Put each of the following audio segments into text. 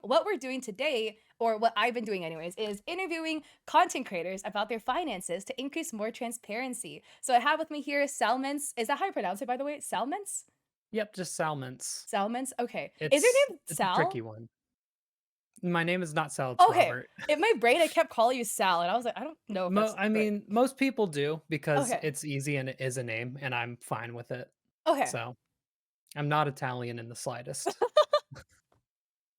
what we're doing today, or what I've been doing anyways, is interviewing content creators about their finances to increase more transparency. So I have with me here Salmence. Is that how you pronounce it, by the way? Salmence? Yep, just Salmence. Salmence? Okay. Is your It's name it's a tricky Sal? one. My name is not Sal, it's Okay. Robert. In my brain, I kept calling you Sal, and I was like, I don't know if Mo that's I right. mean, most people do because Okay. it's easy and it is a name, and I'm fine with it. Okay. So, I'm not Italian in the slightest.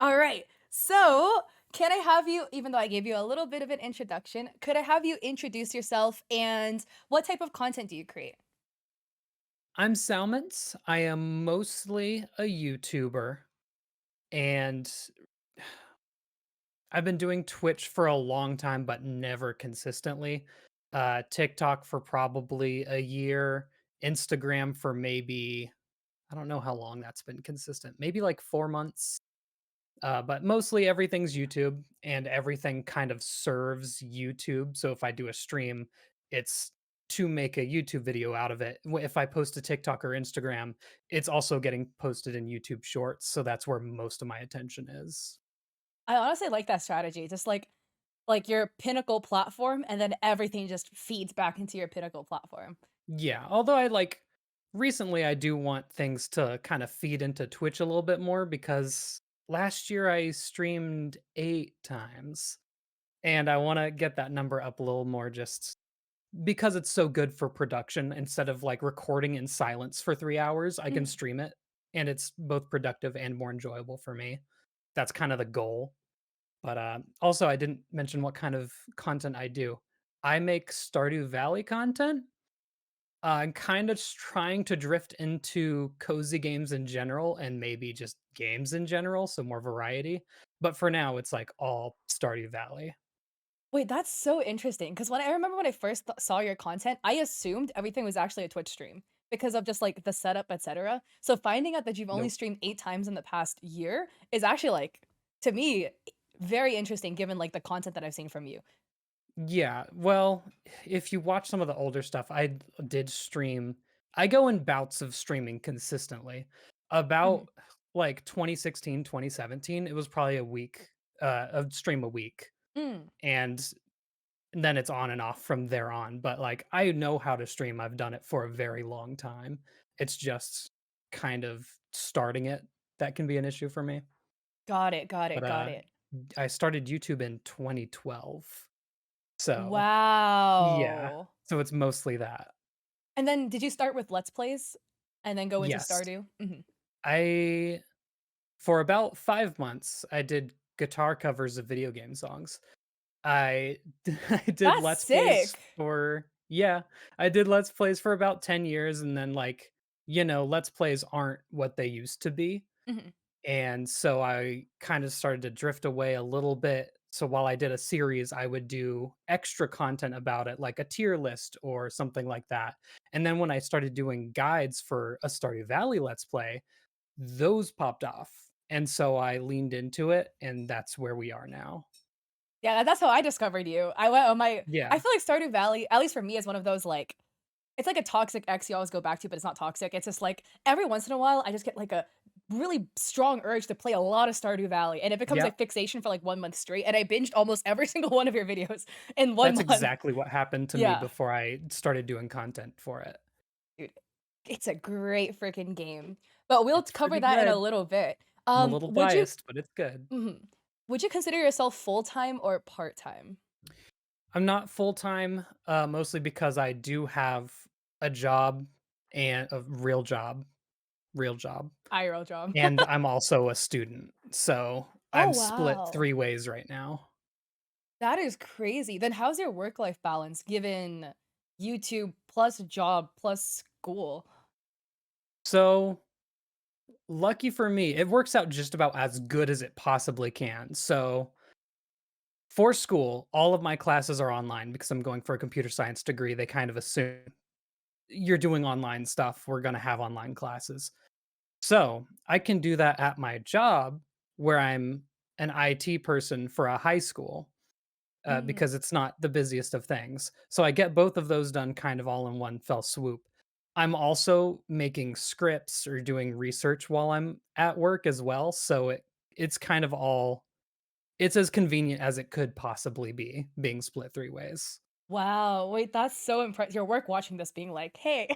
All right. So, can I have you, even though I gave you a little bit of an introduction, could I have you introduce yourself and what type of content do you create? I'm Salmence. I am mostly a YouTuber, and I've been doing Twitch for a long time, but never consistently. TikTok for probably a year, Instagram for maybe I don't know how long that's been consistent, maybe like 4 months. But mostly everything's YouTube and everything kind of serves YouTube. So if I do a stream, it's to make a YouTube video out of it. If I post a TikTok or Instagram, it's also getting posted in YouTube Shorts. So that's where most of my attention is. I honestly like that strategy. Just like your pinnacle platform and then everything just feeds back into your pinnacle platform. Yeah. Although recently I do want things to kind of feed into Twitch a little bit more because last year I streamed 8 times and I want to get that number up a little more just because it's so good for production, instead of, like, recording in silence for 3 hours, I can Mhm. stream it, and it's both productive and more enjoyable for me. That's kinda the goal, but, also, I didn't mention what kind of content I do. I make Stardew Valley content. I'm kinda trying to drift into cozy games in general and maybe just games in general, so more variety, but for now, it's, like, all Stardew Valley. Wait, that's so interesting. Because when I remember when I first saw your content, I assumed everything was actually a Twitch stream because of just like the setup, etc. So finding out that you've only Nope. streamed 8 times in the past year is actually like, to me, very interesting given like the content that I've seen from you. Yeah, well, if you watch some of the older stuff, did stream. I go in bouts of streaming consistently. Mhm. About like 2016, 2017, it was probably a stream a week. Mm. And then it's on and off from there on. But like I know how to stream. I've done it for a very long time. It's just kind of starting it that can be an issue for me. Got it, got it, But got it. I started YouTube in 2012. So yeah. Wow. So it's mostly that. And then did you start with Let's Plays and then go into Yes. Stardew? Mhm. I For about 5 months, I did guitar covers of video game songs. I I did That's Let's Plays sick. for yeah, I did Let's Plays for about 10 years, and then, like, Let's Plays aren't what they used to be. Mhm. And so I kind of started to drift away a little bit. So while I did a series, I would do extra content about it, like a tier list or something like that. And then when I started doing guides for a Stardew Valley Let's Play, those popped off. And so I leaned into it, and that's where we are now. Yeah, that's how I discovered you. I went on my I Yeah. feel like Stardew Valley, at least for me, is one of those, like it's like a toxic ex you always go back to, but it's not toxic. It's just like, every once in a while, I just get, like, a really strong urge to play a lot of Stardew Valley, and it becomes a Yep. fixation for, like, 1 month straight, and I binged almost every single one of your videos in 1 That's month. exactly what happened to me Yeah. before I started doing content for it. Dude, it's a great freaking game, but we'll It's cover pretty that in a good. little bit. I'm a little Would you biased, but it's good. Mhm. Would you consider yourself full-time or part-time? I'm not full time, mostly because I do have a job and a real job, IRL job. and I'm also a student. So Oh, I'm split wow. 3 ways right now. That is crazy. Then how's your work-life balance given YouTube plus job plus school? So lucky for me, it works out just about as good as it possibly can. So for school, all of my classes are online because I'm going for a computer science degree. They kind of assume you're doing online stuff. We're going to have online classes. So, I can do that at my job where I'm an IT person for a high school, Mm. because it's not the busiest of things. So, I get both of those done kind of all in one fell swoop. I'm also making scripts or doing research while I'm at work as well, so it's kind of all it's as convenient as it could possibly be being split 3 ways. Wow, wait, that's so impressive. Your work watching this being like, "Hey."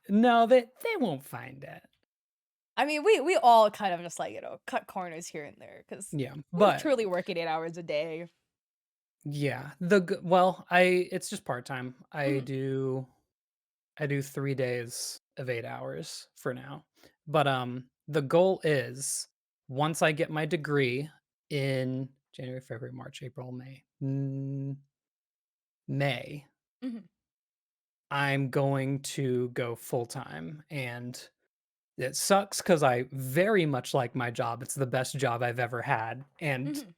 No, they won't find it. I mean, we all kind of just, like, cut corners here and there because Yeah, we're but truly working 8 hours a day. yeah, the g well, I it's just part-time. Mhm, I do 3 days of 8 hours for now. But, the goal is once I get my degree in January, February, March, April, May, mhm, I'm going to go full-time, and it sucks because I very much like my job. It's the best job I've ever had, and mhm.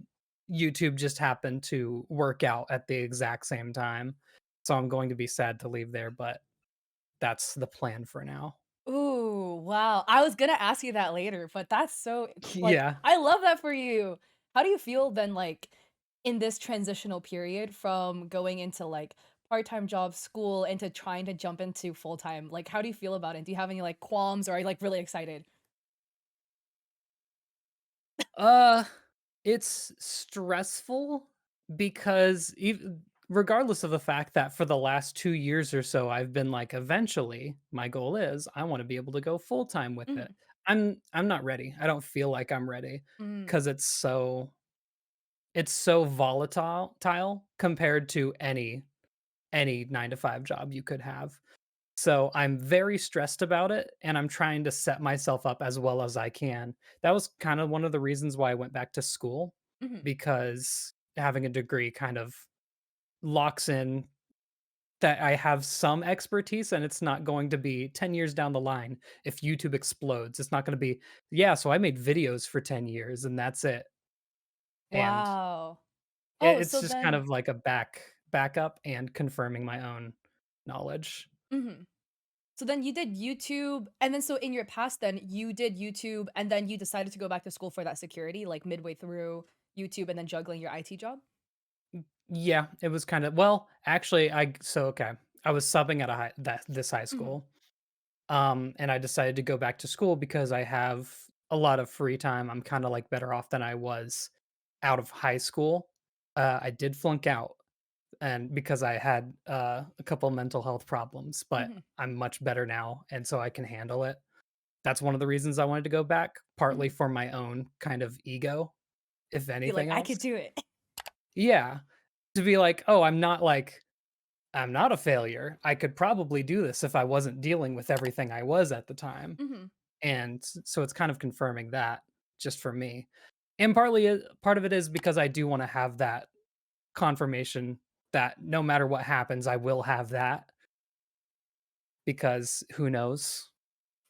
YouTube just happened to work out at the exact same time. So I'm going to be sad to leave there, but that's the plan for now. Ooh, wow. I was gonna ask you that later, but that's so like, Yeah. I love that for you. How do you feel then, like, in this transitional period from going into, like, part-time job, school, into trying to jump into full-time? Like, how do you feel about it? Do you have any, like, qualms, or are you, like, really excited? Uh, it's stressful because regardless of the fact that for the last 2 years or so, I've been like, eventually, my goal is I want to be able to go full time with it. Mhm, I'm not ready. I don't feel like I'm ready mm, because it's so volatile tile compared to any 9 to 5 job you could have. So I'm very stressed about it, and I'm trying to set myself up as well as I can. That was kind of one of the reasons why I went back to school, mhm. because having a degree kind of locks in that I have some expertise, and it's not going to be 10 years down the line if YouTube explodes. It's not going to be, yeah, so I made videos for 10 years and that's it. And Wow. Oh, it's so just kind then of like a backup and confirming my own knowledge. mhm. So then you did YouTube, and then so in your past then, you did YouTube, and then you decided to go back to school for that security, like, midway through YouTube and then juggling your IT job? Yeah, it was kind of, well, actually, okay. I was subbing at this high Mhm, school, and I decided to go back to school because I have a lot of free time. I'm kind of like better off than I was out of high school. I did flunk out, and because I had a couple mental health problems, but mhm, I'm much better now, and so I can handle it. That's one of the reasons I wanted to go back, partly mhm. for my own kind of ego, if Be like, anything "I else. could do it." Yeah, to be like, oh, I'm not a failure. I could probably do this if I wasn't dealing with everything I was at the time. Mhm. And so it's kind of confirming that just for me. And part of it is because I do want to have that confirmation that no matter what happens, I will have that, because who knows?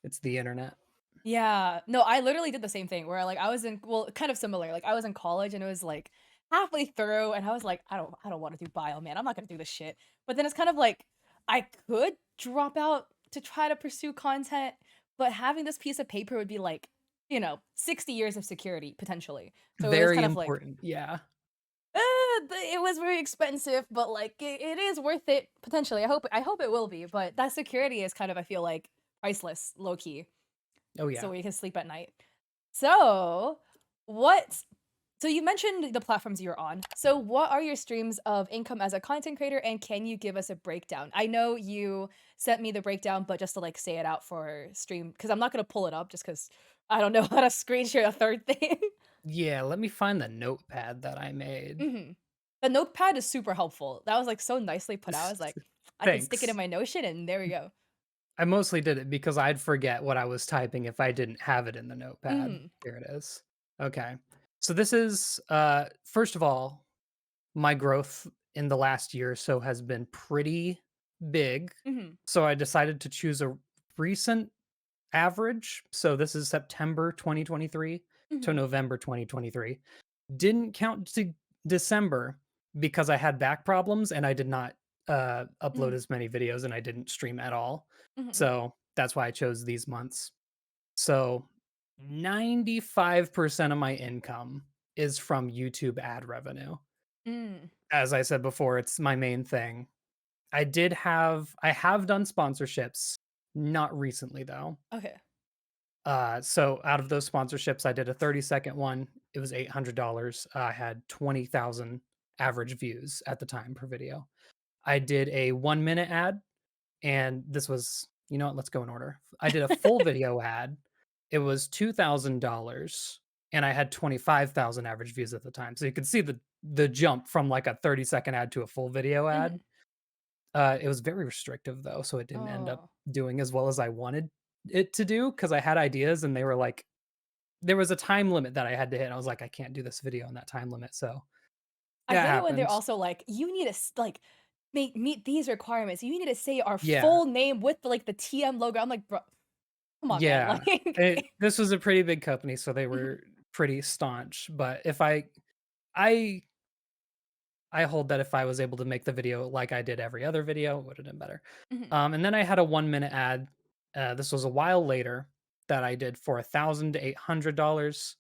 It's the internet. Yeah. No, I literally did the same thing where, like, I was in well, kind of similar, like, I was in college and it was, like, halfway through and I was like, I don't wanna do bio, man, I'm not gonna do this shit." But then it's kind of like, I could drop out to try to pursue content, but having this piece of paper would be like, 60 years of security, potentially. So it was Very kind of like, important. Yeah. it was very expensive, but, like, it is worth it, potentially. I hope it will be, but that security is kind of, I feel like, priceless, low key, Oh so yeah. we can sleep at night. So, what so you mentioned the platforms you're on. So what are your streams of income as a content creator, and can you give us a breakdown? I know you sent me the breakdown, but just to, like, say it out for stream, because 'cause I'm not gonna pull it up just because I don't know how to screen share a third thing. Yeah, let me find the notepad that I made. Mhm. The notepad is super helpful. That was, like, so nicely put out. I was like, I can stick it in Thanks. my Notion, and there we go. I mostly did it because I'd forget what I was typing if I didn't have it in the notepad. Mhm. Here it is. Okay. So this is first of all, my growth in the last year or so has been pretty big. Mhm. So I decided to choose a recent average. So this is September 2023 to Mhm. November 2023. Didn't count to December because I had back problems and I did not, upload Mhm. as many videos and I didn't stream at all. Mhm. So, that's why I chose these months. So, 95% of my income is from YouTube ad revenue. Mm. As I said before, it's my main thing. I have done sponsorships, not recently though. Okay. So out of those sponsorships, I did a 30-second one. It was $800. I had 20,000 average views at the time per video. I did a 1-minute ad, and this was you know what, let's go in order. I did a full video ad. It was $2,000, and I had 25,000 average views at the time. So you could see the jump from, like, a 30-second ad to a full video ad. Mhm. It was very restrictive, though, so it didn't end up Oh. doing as well as I wanted it to do because I had ideas, and they were like there was a time limit that I had to hit, and I was like, "I can't do this video in that time limit," so I yeah, it hate it when they're happened. also like, "You need to like, meet these requirements. You need to say our Yeah. full name with the, like, the TM logo." I'm like, "Bro, come on, man." Yeah. Like This was a pretty big company, so they Mhm, were pretty staunch, but if I I hold that if I was able to make the video like I did every other video, it would've done better. mhm. And then I had a 1-minute ad, this was a while later, that I did for $1,800,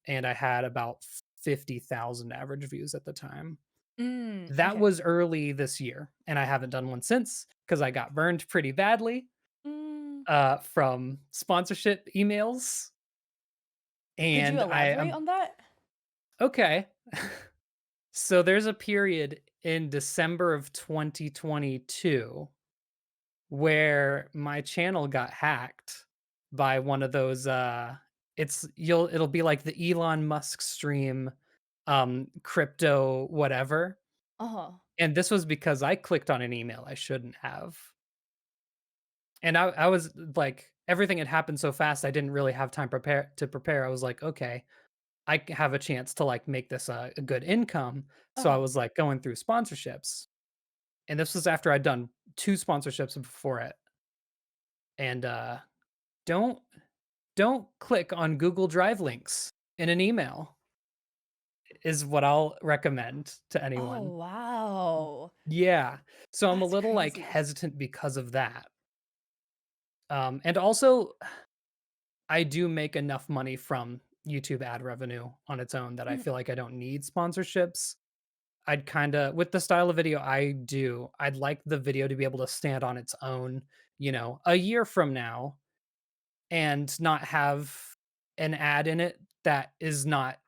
and I had about 50,000 average views at the time. That Okay. was early this year, and I haven't done one since because I got burned pretty badly, Mm. from sponsorship emails, Could you and elaborate I'm on that? okay. So there's a period in December of 2022 where my channel got hacked by one of those, it'll be like the Elon Musk stream, crypto whatever, Uh-huh. and this was because I clicked on an email I shouldn't have. And I was like everything had happened so fast, I didn't really have time prepare. I was like, "Okay, have a chance to, like, make this a good income." So I Uh-huh. was, like, going through sponsorships, and this was after I'd done 2 sponsorships before it, and, don't don't click on Google Drive links in an email is what I'll recommend to Oh, anyone. wow. Yeah. So I'm a That's little, like, crazy. hesitant because of that. And also I do make enough money from YouTube ad revenue on its own that I Mhm, feel like I don't need sponsorships. I'd kinda with the style of video I do, I'd like the video to be able to stand on its own, a year from now and not have an ad in it that is not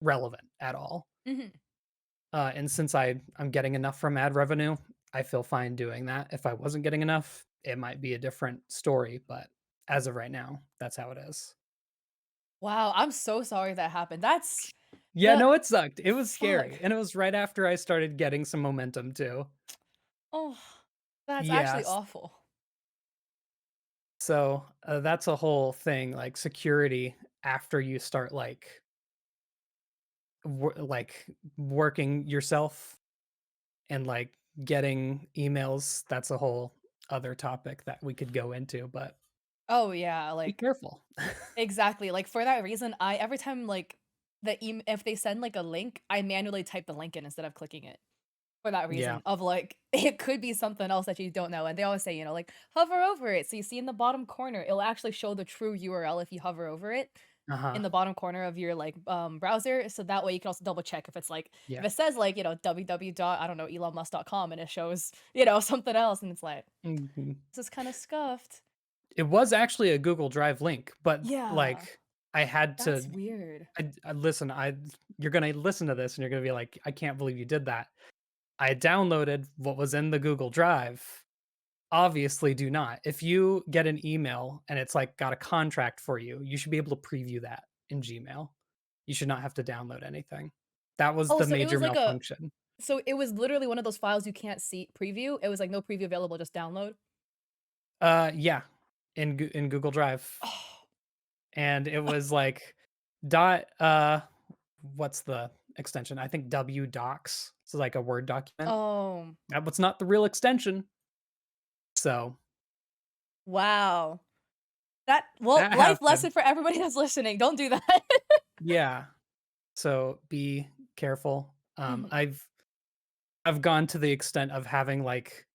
relevant at all. mhm. And since I'm getting enough from ad revenue, I feel fine doing that. If I wasn't getting enough, it might be a different story, but as of right now, that's how it is. Wow, I'm so sorry that happened. That's Yeah, the no, it sucked. It was fuck. scary, and it was right after I started getting some momentum too. Oh, that's actually Yes. awful. So, that's a whole thing, like, security after you start, like, working yourself and, like, getting emails, that's a whole other topic that we could go into, but Oh, yeah, be like careful. exactly, like, for that reason, I every time, like, if they send, like, a link, I manually type the link in instead of clicking it. For that Yeah. reason of, like, it could be something else that you don't know, and they always say, like, "Hover over it." So you see in the bottom corner, it'll actually show the true URL if you hover over it Uh-huh. in the bottom corner of your, like, browser, so that way you can also double check if it's, like if Yeah. it says, like, www dot, I don't know, elonmusk.com and it shows, something else, and it's like, Mhm. "This is kinda scuffed." It was actually a Google Drive link, but, Yeah, like, I had that's to weird. I listen, you're gonna listen to this and you're gonna be like, "I can't believe you did that." I downloaded what was in the Google Drive. Obviously, do not. If you get an email and it's, like, got a contract for you, you should be able to preview that in Gmail. You should not have to download anything. That was Oh, the so it major was like a malfunction. so it was literally one of those files you can't see preview? It was, like, no preview available, just download? Yeah, in Google Drive, Oh. and it was, like, what's the extension? I think W docs. So, like, a Word document. Oh, That was not the real extension. So, wow. Well, that life happened. lesson for everybody that's listening, don't do that. Yeah. So, be careful. Mhm. I've gone to the extent of having, like,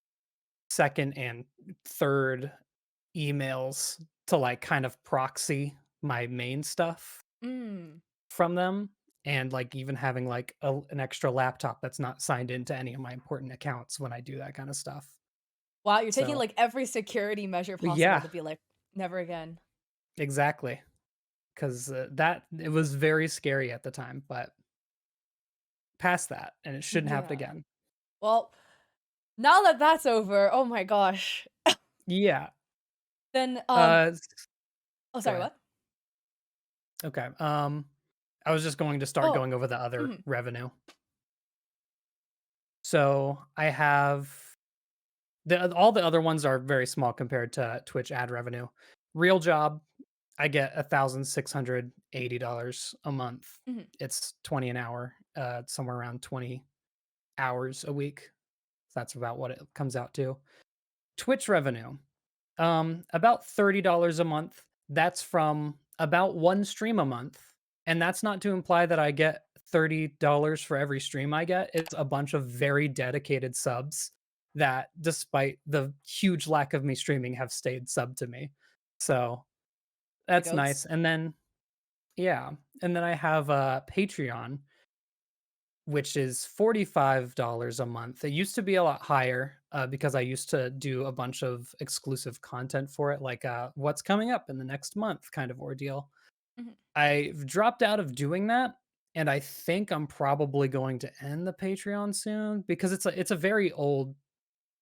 2nd and 3rd emails to, like, kind of proxy my main stuff Mm. from them, and, like, even having, like, an extra laptop that's not signed into any of my important accounts when I do that kinda stuff. Wow, you're taking, So like, every security measure possible yeah, to be like, "Never again." exactly. 'cause, that it was very scary at the time, but past that, and it shouldn't happen Yeah. again. Well, now that that's over, oh my gosh. Yeah. Then, S oh, Go sorry, ahead. what? Okay, I was just going to start Oh, going over the other mhm, revenue. So, I have all the other ones are very small compared to Twitch ad revenue. Real job, I get $1,680 a month. mhm, It's 20 an hour, somewhere around 20 hours a week. So that's about what it comes out to. Twitch revenue, about $30 a month. That's from about 1 stream a month, and that's not to imply that I get $30 for every stream I get. It's a bunch of very dedicated subs that, despite the huge lack of me streaming, have stayed sub to me. So, the that's goats. nice, and then yeah, and then I have, Patreon, which is $45 a month. It used to be a lot higher, because I used to do a bunch of exclusive content for it, like, what's coming up in the next month kind of ordeal. Mhm, I've dropped out of doing that, and I think I'm probably going to end the Patreon soon because it's a very old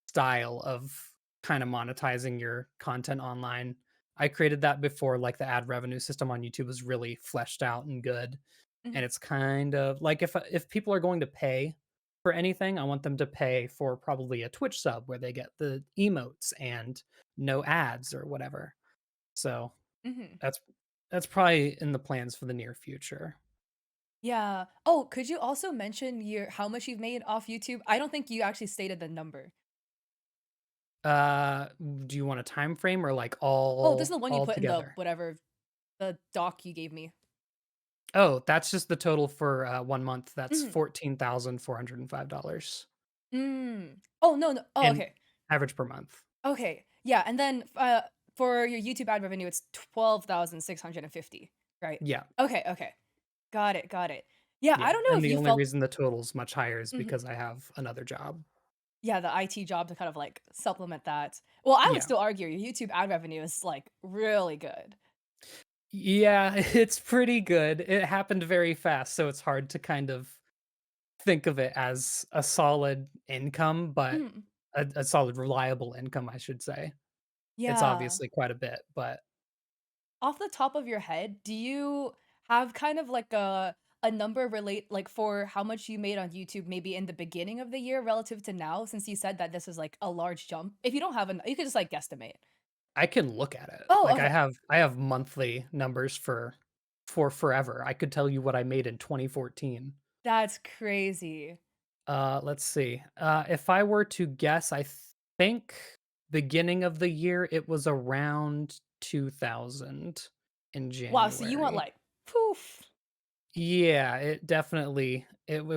style of kinda monetizing your content online. I created that before, like, the ad revenue system on YouTube was really fleshed out and good. mhm, And it's kind of like if people are going to pay for anything, I want them to pay for probably a Twitch sub where they get the emotes and no ads or whatever. So mhm. that's that's probably in the plans for the near future. Yeah. Oh, could you also mention your how much you've made off YouTube? I don't think you actually stated the number. Do you want a time frame or like Oh, this is the all one you all put in the together? whatever, the doc you gave me. Oh, that's just the total for 1 month. That's Mhm. $14,405 Oh, no, no. Oh, in okay. average per month. Okay. Yeah, and then, for your YouTube ad revenue, it's 12,650, right? Yeah. Okay, okay. Got it, got it. Yeah, I Yeah. don't know And if the you only felt reason the total's much higher is mhm. because I have another job. Yeah, the IT job to kind of, like, supplement that. Well, I would Yeah. still argue your YouTube ad revenue is, like, really good. Yeah, it's pretty good. It happened very fast, so it's hard to kind of think of it as a solid income, but Mhm. a solid reliable income, I should say. It's Yeah. obviously quite a bit, but Off the top of your head, do you have kind of like a number relate like for how much you made on YouTube maybe in the beginning of the year relative to now since you said that this is like a large jump? If you don't have an you could just like guesstimate. I can look at it. Oh, Like okay. I have monthly numbers for forever. I could tell you what I made in 2014. That's crazy. Let's see. If I were to guess, I think beginning of the year it was around 2000 in Wow, so you want January. like poof. Yeah, it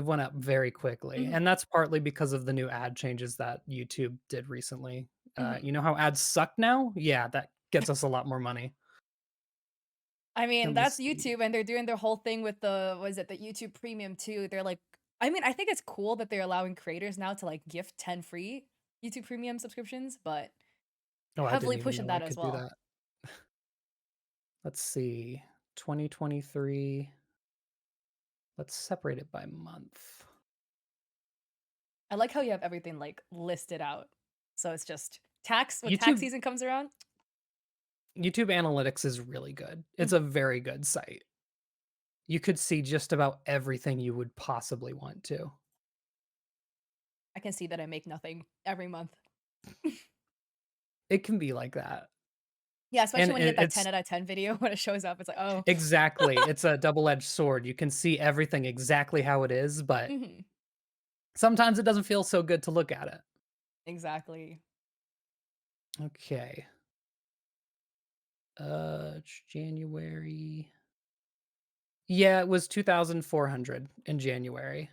went up very quickly, Mhm, and that's partly because of the new ad changes that YouTube did recently. mhm. You know how ads suck now? Yeah, that gets us a lot more money. I mean, Let me that's see. YouTube and they're doing their whole thing with the what is it, the YouTube Premium too. They're like I mean, I think it's cool that they're allowing creators now to like gift 10 free YouTube Premium subscriptions, but Oh, I didn't heavily even pushing know I that as could do well. that. Let's see. 2023. Let's separate it by month. I like how you have everything, like, listed out. So it's just tax when tax YouTube season comes around YouTube Analytics is really good. It's a mhm, very good site. You could see just about everything you would possibly want to. I can see that I make nothing every month. It can be like that. Yeah, And especially when you get that 10 it's out of 10 video when it shows up, it's like, "Oh." exactly. It's a double-edged sword. You can see everything exactly how it is, but Mhm, sometimes it doesn't feel so good to look at it. exactly. Okay. It's January. Yeah, it was 2,400 in January.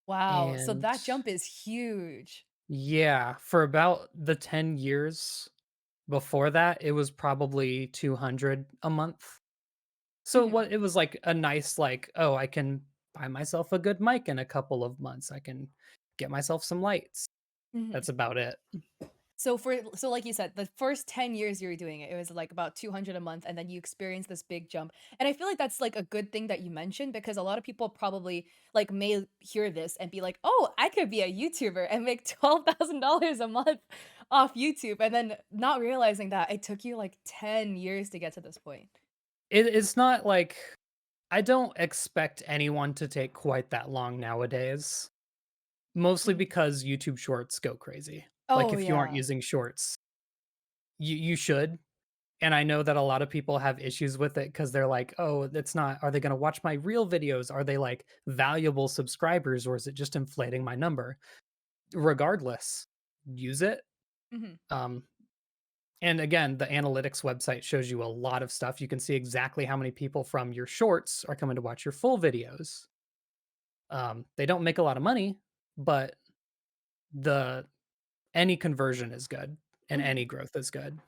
Wow, so And that jump is huge. yeah, for about the 10 years before that, it was probably 200 a month. So Mhm, it was like a nice like, "Oh, I can buy myself a good mic in a couple of months. I can get myself some lights." mhm. That's about it. So like you said, the first 10 years you were doing it, it was like about 200 a month and then you experienced this big jump. And I feel like that's like a good thing that you mentioned because a lot of people probably like may hear this and be like, "Oh, I could be a YouTuber and make $12,000 a month off YouTube." And then not realizing that it took you like 10 years to get to this point. It's not like I don't expect anyone to take quite that long nowadays, mostly Mhm. because YouTube Shorts go crazy. Like, Oh, if you aren't yeah. using Shorts, you should, and I know that a lot of people have issues with it because 'cause they're like, "Oh, it's not are they gonna watch my real videos? Are they, like, valuable subscribers, or is it just inflating my number?" Regardless, use it, Mhm. um, and again, the analytics website shows you a lot of stuff. You can see exactly how many people from your shorts are coming to watch your full videos. They don't make a lot of money, but the any conversion is good and Mhm. any growth is good.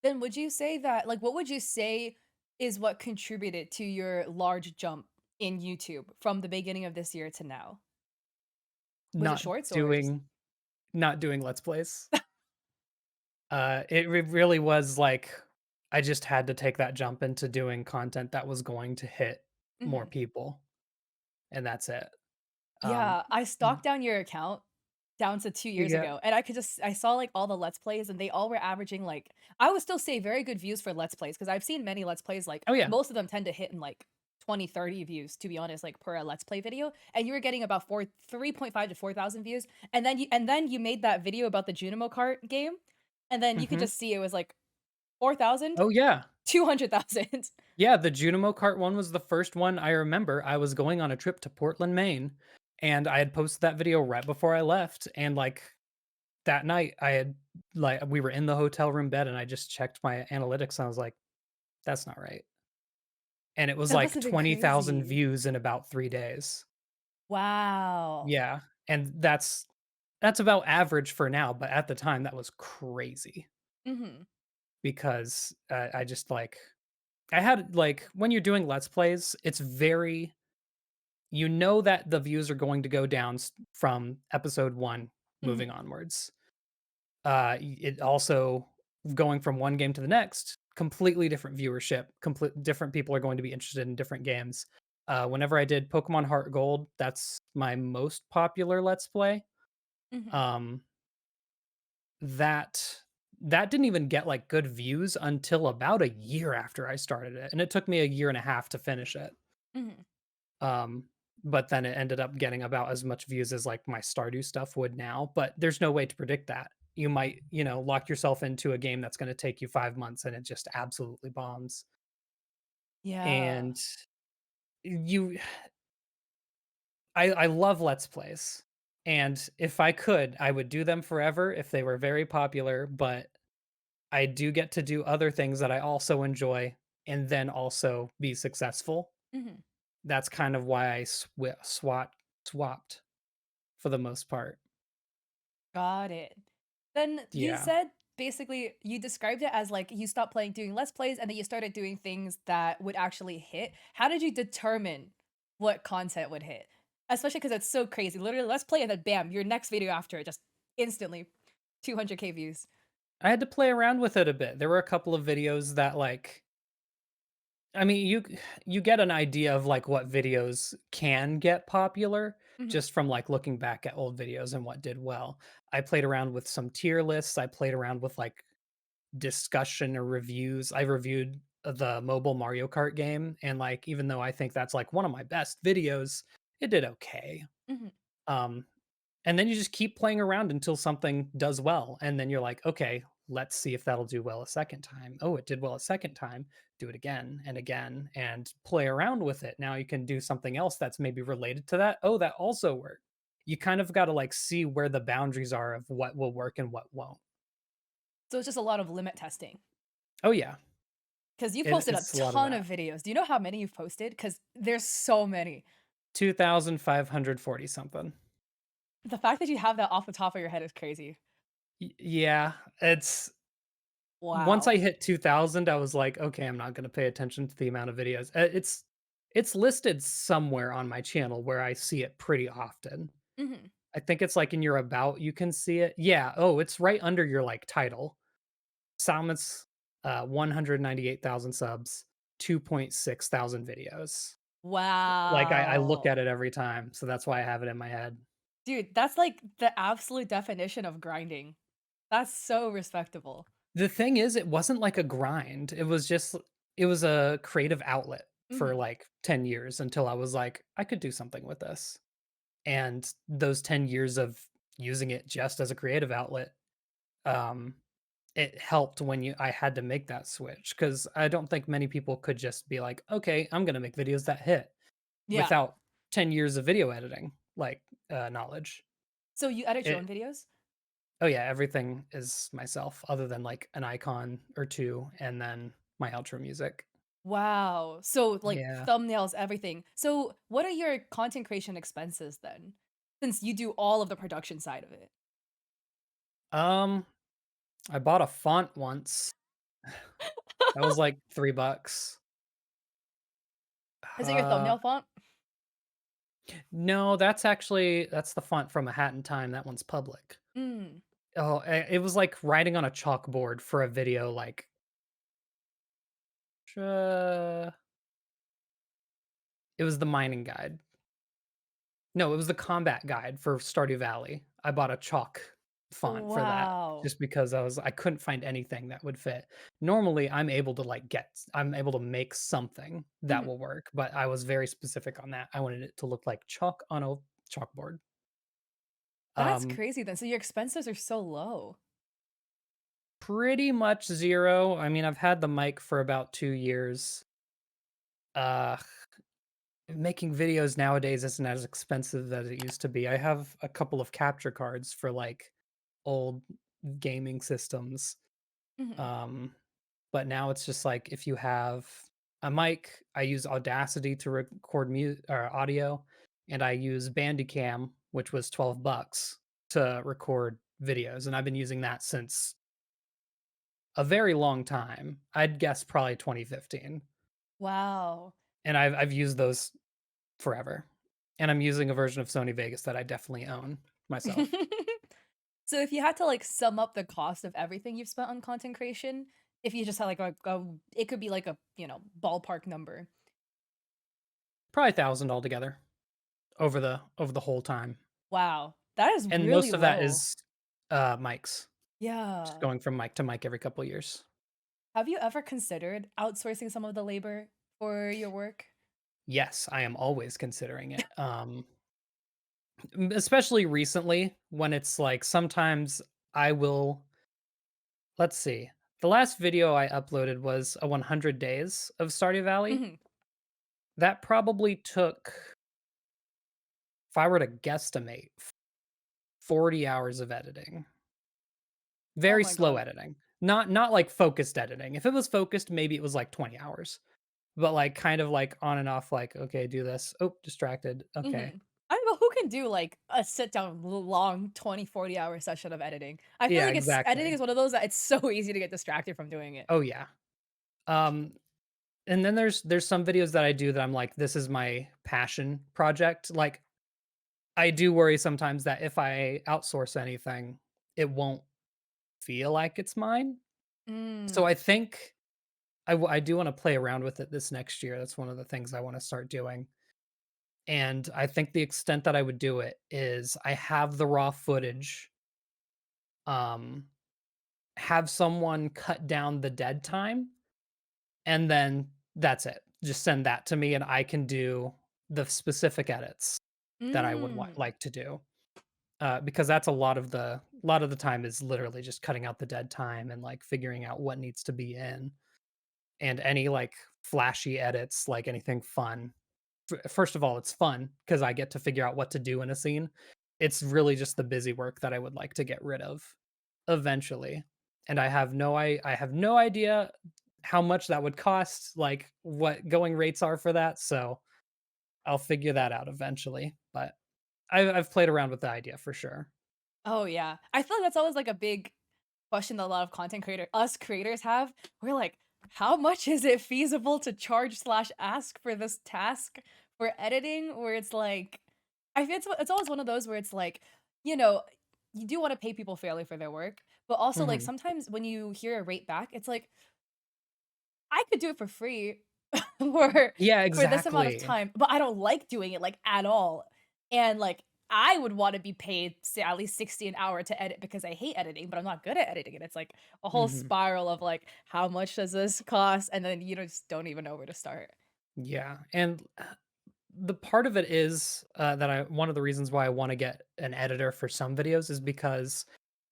Then would you say that like, what would you say is what contributed to your large jump in YouTube from the beginning of this year to now? Was it Not shorts or just doing not doing Let's Plays. It really was like I just had to take that jump into doing content that was going to hit more Mhm. people, and that's it. Um, Yeah, I stalked down your account down to 2 years yeah. ago, and I saw, like, all the Let's Plays, and they all were averaging, like I would still say very good views for Let's Plays because 'cause I've seen many Let's Plays, like, Oh, yeah. most of them tend to hit in, like, 20, 30 views, to be honest, like, per a Let's Play video, and you were getting about 3.5 to 4,000 views, and then you made that video about the Junimo Kart game, and then you could Mhm. just see it was, like, 4,000, Oh, yeah. 200,000. Yeah, the Junimo Kart one was the first one I remember. I was going on a trip to Portland, Maine, and I had posted that video right before I left, and, like, that night, I had we were in the hotel room bed, and I just checked my analytics, and I was like, "That's not right." And it was, That must like, have been 20,000 crazy. views in about 3 days. Wow. Yeah, and that's about average for now, but at the time, that was crazy Mhm, because, I just, like I had when you're doing Let's Plays, it's very you know that the views are going to go down from episode 1 moving mhm, onwards. It also going from one game to the next, completely different viewership, complete different people are going to be interested in different games. Whenever I did Pokemon Heart Gold, that's my most popular Let's Play. mhm, Um, that that didn't even get like good views until about a year after I started it, and it took me a year and a half to finish it. mhm. Um, but then it ended up getting about as much views as like my Stardew stuff would now, but there's no way to predict that. You might, lock yourself into a game that's going to take you 5 months and it just absolutely bombs. Yeah. And you I love Let's Plays. And if I could, I would do them forever if they were very popular, but I do get to do other things that I also enjoy and then also be successful. Mhm. That's kind of why I swapped for the most part. Got it. Then you Yeah. said basically you described it as like you stopped playing doing Let's Plays and then you started doing things that would actually hit. How did you determine what content would hit? Especially because it's so crazy. Literally, Let's Play and then bam, your next video after it just instantly 200K views. I had to play around with it a bit. There were a couple of videos that I mean, you get an idea of like what videos can get popular Mhm, just from like looking back at old videos and what did well. I played around with some tier lists. I played around with like discussion or reviews. I reviewed the mobile Mario Kart game and like even though I think that's like one of my best videos, it did okay. mhm. Um And then you just keep playing around until something does well, and then you're like, "Okay, let's see if that'll do well a second time. Oh, it did well a second time. Do it again, and play around with it. Now you can do something else that's maybe related to that. Oh, that also worked." You kind of gotta, like, see where the boundaries are of what will work and what won't. So it's just a lot of limit testing. Oh, yeah. Because you It posted a it's a lot of ton of that. videos. Do you know how many you've posted? Because there's so many. 2,540 something. The fact that you have that off the top of your head is crazy. Yeah, it's once I Wow. hit 2,000, I was like, "Okay, I'm not gonna pay attention to the amount of videos." It's listed somewhere on my channel where I see it pretty often. Mhm. I think it's, like, in your about, you can see it. Yeah, oh, it's right under your, like, title. Salmence, 198,000 subs, 2.6 thousand videos. Like, I look Wow. at it every time, so that's why I have it in my head. Dude, that's like the absolute definition of grinding. That's so respectable. The thing is, it wasn't like a grind, it was a creative outlet for, Mhm. like, 10 years until I was like, "I could do something with this." And those 10 years of using it just as a creative outlet, um, it helped when you I had to make that switch because I don't think many people could just be like, "Okay, I'm gonna make videos that hit," Yeah. without 10 years of video editing, like, knowledge. So you edit your own It videos? Oh, yeah, everything is myself other than, like, an icon or 2 and then my outro music. Wow. So, like, Yeah. thumbnails, everything. So, what are your content creation expenses then? Since you do all of the production side of it. Um, I bought a font once. That was, like, 3 bucks. Is it your Uh, thumbnail font? no, that's the font from A Hat in Time, that one's public. Mm. Oh, it was like writing on a chalkboard for a video, like, uh, it was the mining guide. No, it was the combat guide for Stardew Valley. I bought a chalk font for that Wow. just because I couldn't find anything that would fit. Normally, I'm able to make something that Mhm. will work, but I was very specific on that. I wanted it to look like chalk on a chalkboard. That's Um, crazy then. So your expenses are so low. Pretty much 0. I mean, I've had the mic for about 2 years. Uh, Making videos nowadays isn't as expensive as it used to be. I have a couple of capture cards for, like, old gaming systems. Mhm. Um, but now it's just like if you have a mic, I use Audacity to record or audio, and I use Bandicam, which was 12 bucks to record videos, and I've been using that since a very long time. I'd guess probably 2015, Wow. and I've used those forever. And I'm using a version of Sony Vegas that I definitely own myself. So if you had to, like, sum up the cost of everything you've spent on content creation, if you just had, like, a it could be like a, ballpark number. Probably 1,000 altogether over the whole time. Wow. That is And really most of that low. is, mics, just Yeah. going from mic to mic every couple of years. Have you ever considered outsourcing some of the labor for your work? Yes, I am always considering it, especially recently when it's like sometimes I will let's see, the last video I uploaded was a 100 days of Stardew Valley. Mhm. That probably took, if I were to guesstimate, 40 hours of editing. Oh Very my slow god. editing. Not like focused editing. If it was focused, maybe it was like 20 hours. But, like, kind of, like, on and off, like, "Okay, do this. Oh, distracted. Okay." Mhm. I don't know who can do, like, a sit down long 20, 40-hour session of editing. I feel Yeah, like it's editing exactly. is one of those that it's so easy to get distracted from doing it. Oh, yeah. Um, and then there's some videos that I do that I'm like, "This is my passion project." Like, I do worry sometimes that if I outsource anything, it won't feel like it's mine. So I Mm. think I do wanna play around with it this next year. That's one of the things I wanna start doing. And I think the extent that I would do it is I have the raw footage, um, have someone cut down the dead time, and then that's it. Just send that to me, and I can do the specific edits that I would Mm. like to do. Because that's a lot of the time is literally just cutting out the dead time and like figuring out what needs to be in, and any like flashy edits, like anything fun. First of all, it's fun because I get to figure out what to do in a scene. It's really just the busy work that I would like to get rid of eventually. And I have no idea how much that would cost, like what going rates are for that, so I'll figure that out eventually, but I've played around with the idea for sure. Oh, yeah. I feel like that's always, like, a big question that a lot of us creators have. We're like, "How much is it feasible to charge/ask for this task for editing?" Where it's like I feel it's always one of those where it's like, you know, you do wanna pay people fairly for their work, but also, like, Mhm. sometimes when you hear a rate back, it's like, I could do it for free for Yeah, this amount of exactly. time, but I don't like doing it, like, at all, and, like, I would wanna be paid, say, at least 60 an hour to edit because I hate editing, but I'm not good at editing, and it's like a whole Mhm. spiral of, like, "How much does this cost?" And then you just don't even know where to start. Yeah, and the part of it is, that I one of the reasons why I wanna get an editor for some videos is because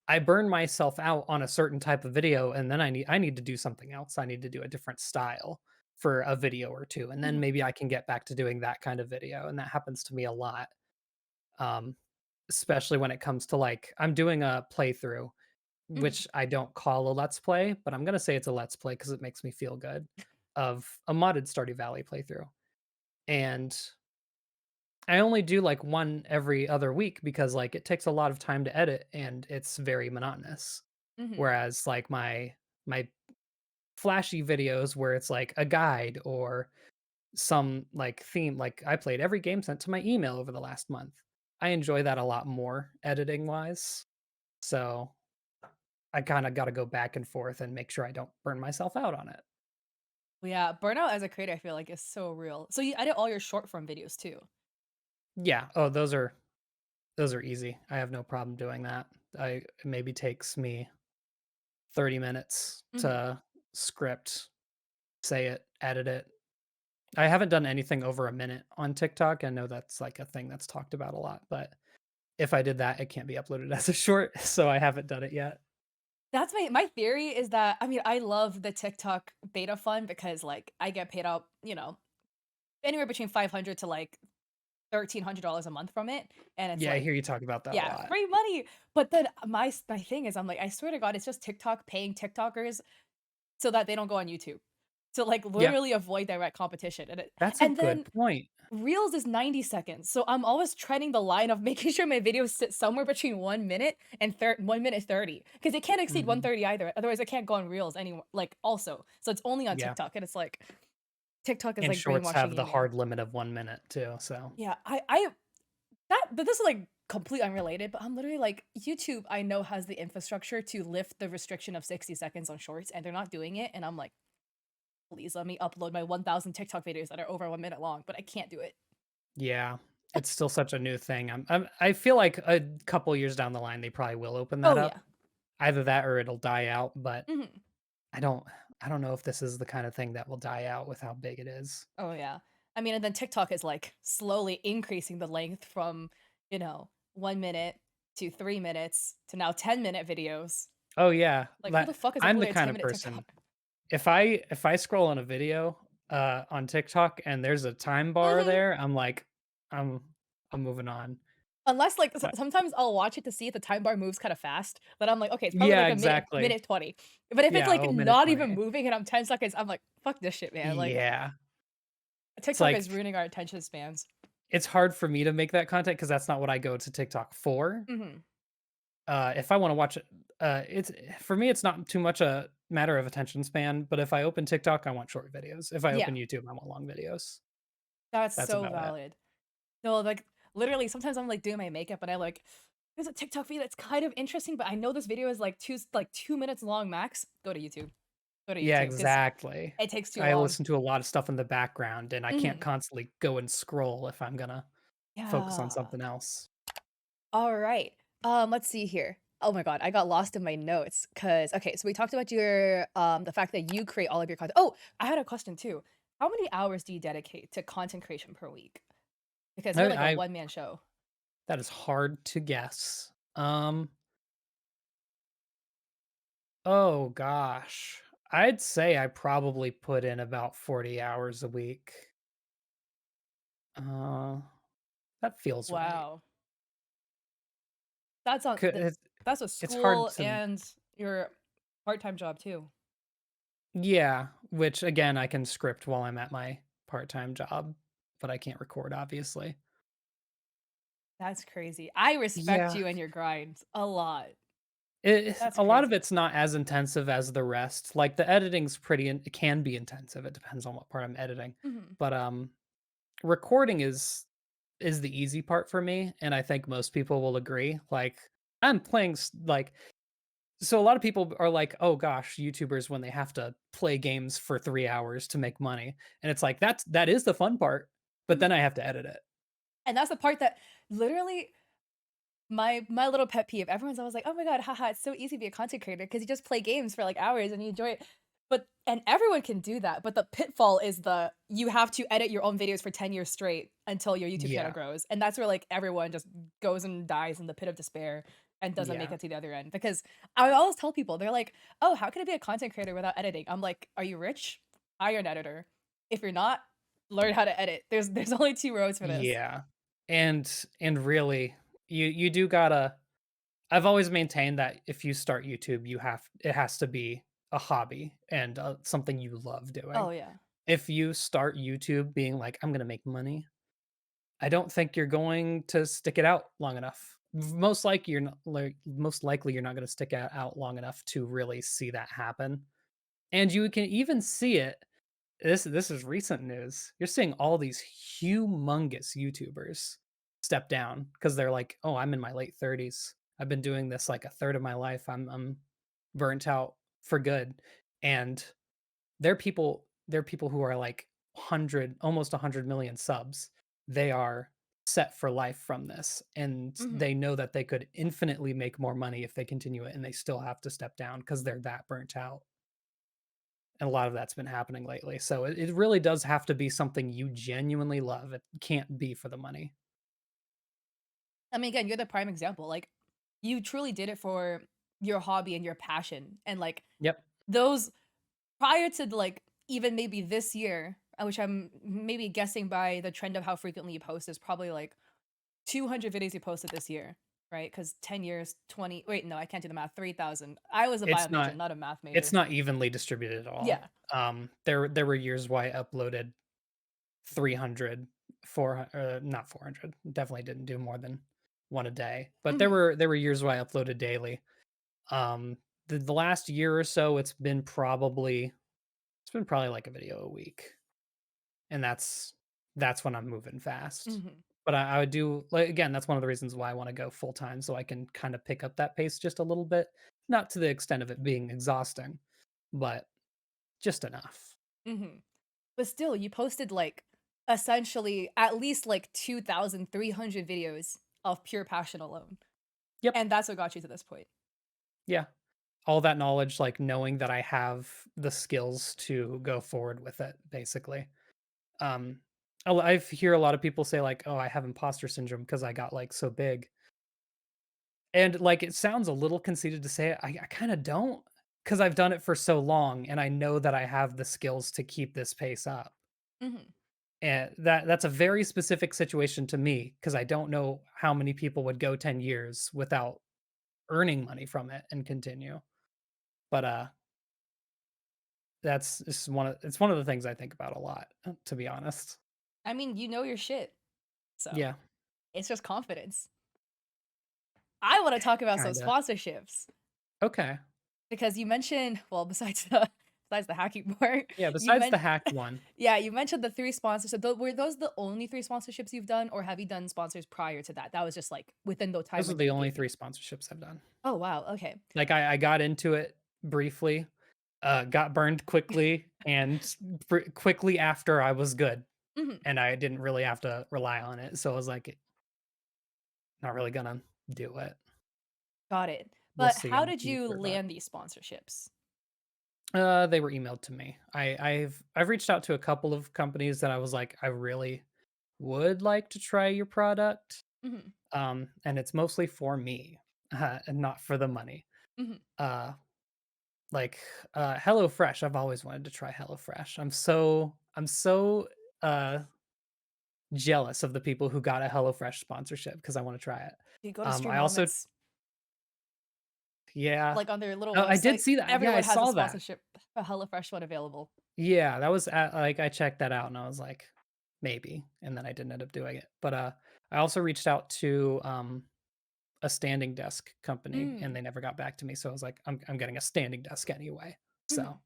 I burn myself out on a certain type of video, and then I need to do something else. I need to do a different style for a video or 2, and then Mhm, maybe I can get back to doing that kind of video, and that happens to me a lot, um, especially when it comes to, like I'm doing a playthrough, mhm. which I don't call a let's play, but I'm gonna say it's a let's play because it makes me feel good, of a modded Stardew Valley playthrough, and I only do, like, 1 every other week because, like, it takes a lot of time to edit, and it's very monotonous. Mhm. Whereas, like, my flashy videos where it's, like, a guide or some, like, theme like, I played every game sent to my email over the last month. I enjoy that a lot more editing-wise, so I kinda gotta go back and forth and make sure I don't burn myself out on it. Yeah, burnout as a creator, I feel like, is so real. So you edit all your short form videos too? Yeah. Oh, those are easy. I have no problem doing that. I it maybe takes me 30 minutes Mhm. to script, say it, edit it. I haven't done anything over a minute on TikTok. I know that's like a thing that's talked about a lot, but if I did that, it can't be uploaded as a short, so I haven't done it yet. That's my theory is that I mean, I love the TikTok beta fund because, like, I get paid out, anywhere between 500 to, like, $1,300 a month from it, and it's Yeah, I like, hear you talk about that a yeah, lot. free money, but then my thing is I'm like, I swear to God, it's just TikTok paying TikTokers so that they don't go on YouTube. To, like, Yeah, literally avoid direct competition, that's a and good then point. Reels is 90 seconds, so I'm always treading the line of making sure my videos sit somewhere between 1 minute and 1 minute 30, because it can't exceed Mhm. 130 either, otherwise I can't go on Reels anymore, like, also. So it's only on Yeah, TikTok, and it's like, TikTok is, and like, shorts brainwashing have you, the man. hard limit of 1 minute too, so Yeah, I that but this is, like, complete unrelated, but I'm literally like, YouTube, I know, has the infrastructure to lift the restriction of 60 seconds on shorts, and they're not doing it, and I'm like, "Please let me upload my 1,000 TikTok videos that are over 1 minute long," but I can't do it. yeah, it's still such a new thing. I feel like a couple years down the line, they probably will open that Oh, up. yeah. Either that or it'll die out, but Mhm. I don't I don't know if this is the kind of thing that will die out with how big it is. Oh, yeah. I mean, and then TikTok is, like, slowly increasing the length from, 1 minute to 3 minutes to now 10-minute videos. Oh, yeah, Like, who the that fuck is I'm the uploading a kind of 10-minute person, TikTok? if I scroll on a video, on TikTok and there's a time bar Mhm. there, I'm like, I'm I'm moving on. Unless, like, Uh, sometimes I'll watch it to see if the time bar moves kinda fast, but I'm like, "Okay, it's probably yeah, like a minute, exactly. minute 20." But if it's, Yeah, like, oh, minute not even 20. moving and I'm 10 seconds, I'm like, "Fuck this shit, man." Like, Yeah. It's TikTok is like ruining our attention spans. it's hard for me to make that content because that's not what I go to TikTok for. Mhm. If I wanna watch it, it's for me, it's not too much a matter of attention span, but if I open TikTok, I want short videos. If I open Yeah. YouTube, I want long videos. That's That's so about it. valid. No, like, literally, sometimes I'm, like, doing my makeup and I, like, there's a TikTok video that's kind of interesting, but I know this video is, like, 2 minutes long max. Go to YouTube. Go to Yeah, YouTube because exactly. it takes too I long. listen to a lot of stuff in the background, and I can't Mhm. constantly go and scroll if I'm gonna focus on Yeah. something else. Alright. Let's see here. Oh my god, I got lost in my notes. Cause okay, so we talked about the fact that you create all of your content. Oh, I had a question too. How many hours do you dedicate to content creation per week? Because you're like a I one-man show. that is hard to guess. Oh gosh. I'd say I probably put in about 40 hours a week. Uh, that feels right. Wow. That's on 'Cau th that's with it's hard school to and your part-time job too. yeah, which again, I can script while I'm at my part-time job, but I can't record, obviously. That's crazy. I respect Yeah. you and your grind a lot. That's A lot of crazy. it's not as intensive as the rest. Like, the editing's pretty in it can be intensive, it depends on what part I'm editing. Mhm. But, recording is is the easy part for me, and I think most people will agree. Like, I'm playing like so a lot of people are like, "Oh gosh, YouTubers when they have to play games for 3 hours to make money." And it's like that is the fun part, but then Mhm. I have to edit it. And that's the part that literally my little pet peeve, everyone's always like, "Oh my god, haha, it's so easy to be a content creator because you just play games for, like, hours and you enjoy it." But and everyone can do that, but the pitfall is you have to edit your own videos for 10 years straight until your YouTube channel Yeah. grows, and that's where, like, everyone just goes and dies in the pit of despair and doesn't make Yeah. it to the other end, because I always tell people, they're like, "Oh, how can I be a content creator without editing?" I'm like, "Are you rich? Hire an editor. If you're not, learn how to edit." There's only 2 roads for this. Yeah. And really, you do gotta I've always maintained that if you start YouTube, it has to be a hobby and, something you love Oh, doing. yeah. If you start YouTube being like, "I'm gonna make money," I don't think you're going to stick it out long enough. Most likely you're not gonna stick it out long enough to really see that happen. And you can even see it this is recent news. You're seeing all these humongous YouTubers step down because 'cause they're like, "Oh, I'm in my late 30s. I've been doing this like a third of my life. I'm burnt out for good." And they're people who are like 100 almost 100 million subs. They are set for life from this, and Mhm. they know that they could infinitely make more money if they continue it, and they still have to step down because 'cause they're that burnt out. And a lot of that's been happening lately. So it really does have to be something you genuinely love. It can't be for the money. I mean, again, you're the prime example, like, you truly did it for your hobby and your passion, and, like, Yep. those prior to, like, even maybe this year, which I'm maybe guessing by the trend of how frequently you post is probably, like, 200 videos you posted this year, right? Because 10 years, 20 wait, no, I can't do the math, 3,000. I was a bio It's major, not not a math it's major. not evenly distributed at all. Yeah. There were years where I uploaded 300, 400, not 400. Definitely didn't do more than one a day. But Mhm, there were years where I uploaded daily. Um, the last year or so, it's been probably like a video a week. And that's when I'm moving fast. mhm. But I would do like again, that's one of the reasons why I wanna go full time so I can kinda pick up that pace just a little bit, not to the extent of it being exhausting, but just enough. Mhm. But still, you posted, like, essentially at least, like, 2,300 videos of pure passion alone, Yep, and that's what got you to this point. yeah. All that knowledge, like, knowing that I have the skills to go forward with it, basically. Um, I've hear a lot of people say, like, "Oh, I have imposter syndrome because I got, like, so big." And, like, it sounds a little conceited to say it. I kinda don't, not because 'cause I've done it for so long, and I know that I have the skills to keep this pace up. Mhm, And that's a very specific situation to me because I don't know how many people would go 10 years without earning money from it and continue. But, that's just it's one of the things I think about a lot, to be honest. I mean, you know your shit, so Yeah, it's just confidence. I wanna talk about some kinda. sponsorships Okay. because you mentioned well, besides the hacking part, Yeah, you besides the meant hack one, yeah, you mentioned the 3 sponsors. So, were those the only 3 sponsorships you've done, or have you done sponsors prior to that? That was just, like, within the time those are window the you only gave 3 me. sponsorships I've done. Oh, wow, okay. Like, I got into it briefly, got burned quickly, and quickly after I was good, Mhm, and I didn't really have to rely on it, so I was like, "Not really gonna do it. got it. We'll But see how in the did you future," but, land these sponsorships? they were emailed to me. I've reached out to a couple of companies that I was like, "I really would like to try your product," Mhm, and it's mostly for me, and not for the money. mhm. Uh, like, HelloFresh, I've always wanted to try HelloFresh. I'm so, uh jealous of the people who got a HelloFresh sponsorship because I wanna try it. You go to Stream I also Elements, yeah. like, on their little Oh, I did website, see that. Yeah, I everyone has a saw that. sponsorship, a HelloFresh one available. Yeah, that was at like, I checked that out and I was like, "Maybe," and then I didn't end up doing it. But, I also reached out to, a standing desk company, and Mm, they never got back to me, so I was like, I'm getting a standing desk anyway." mhm. So,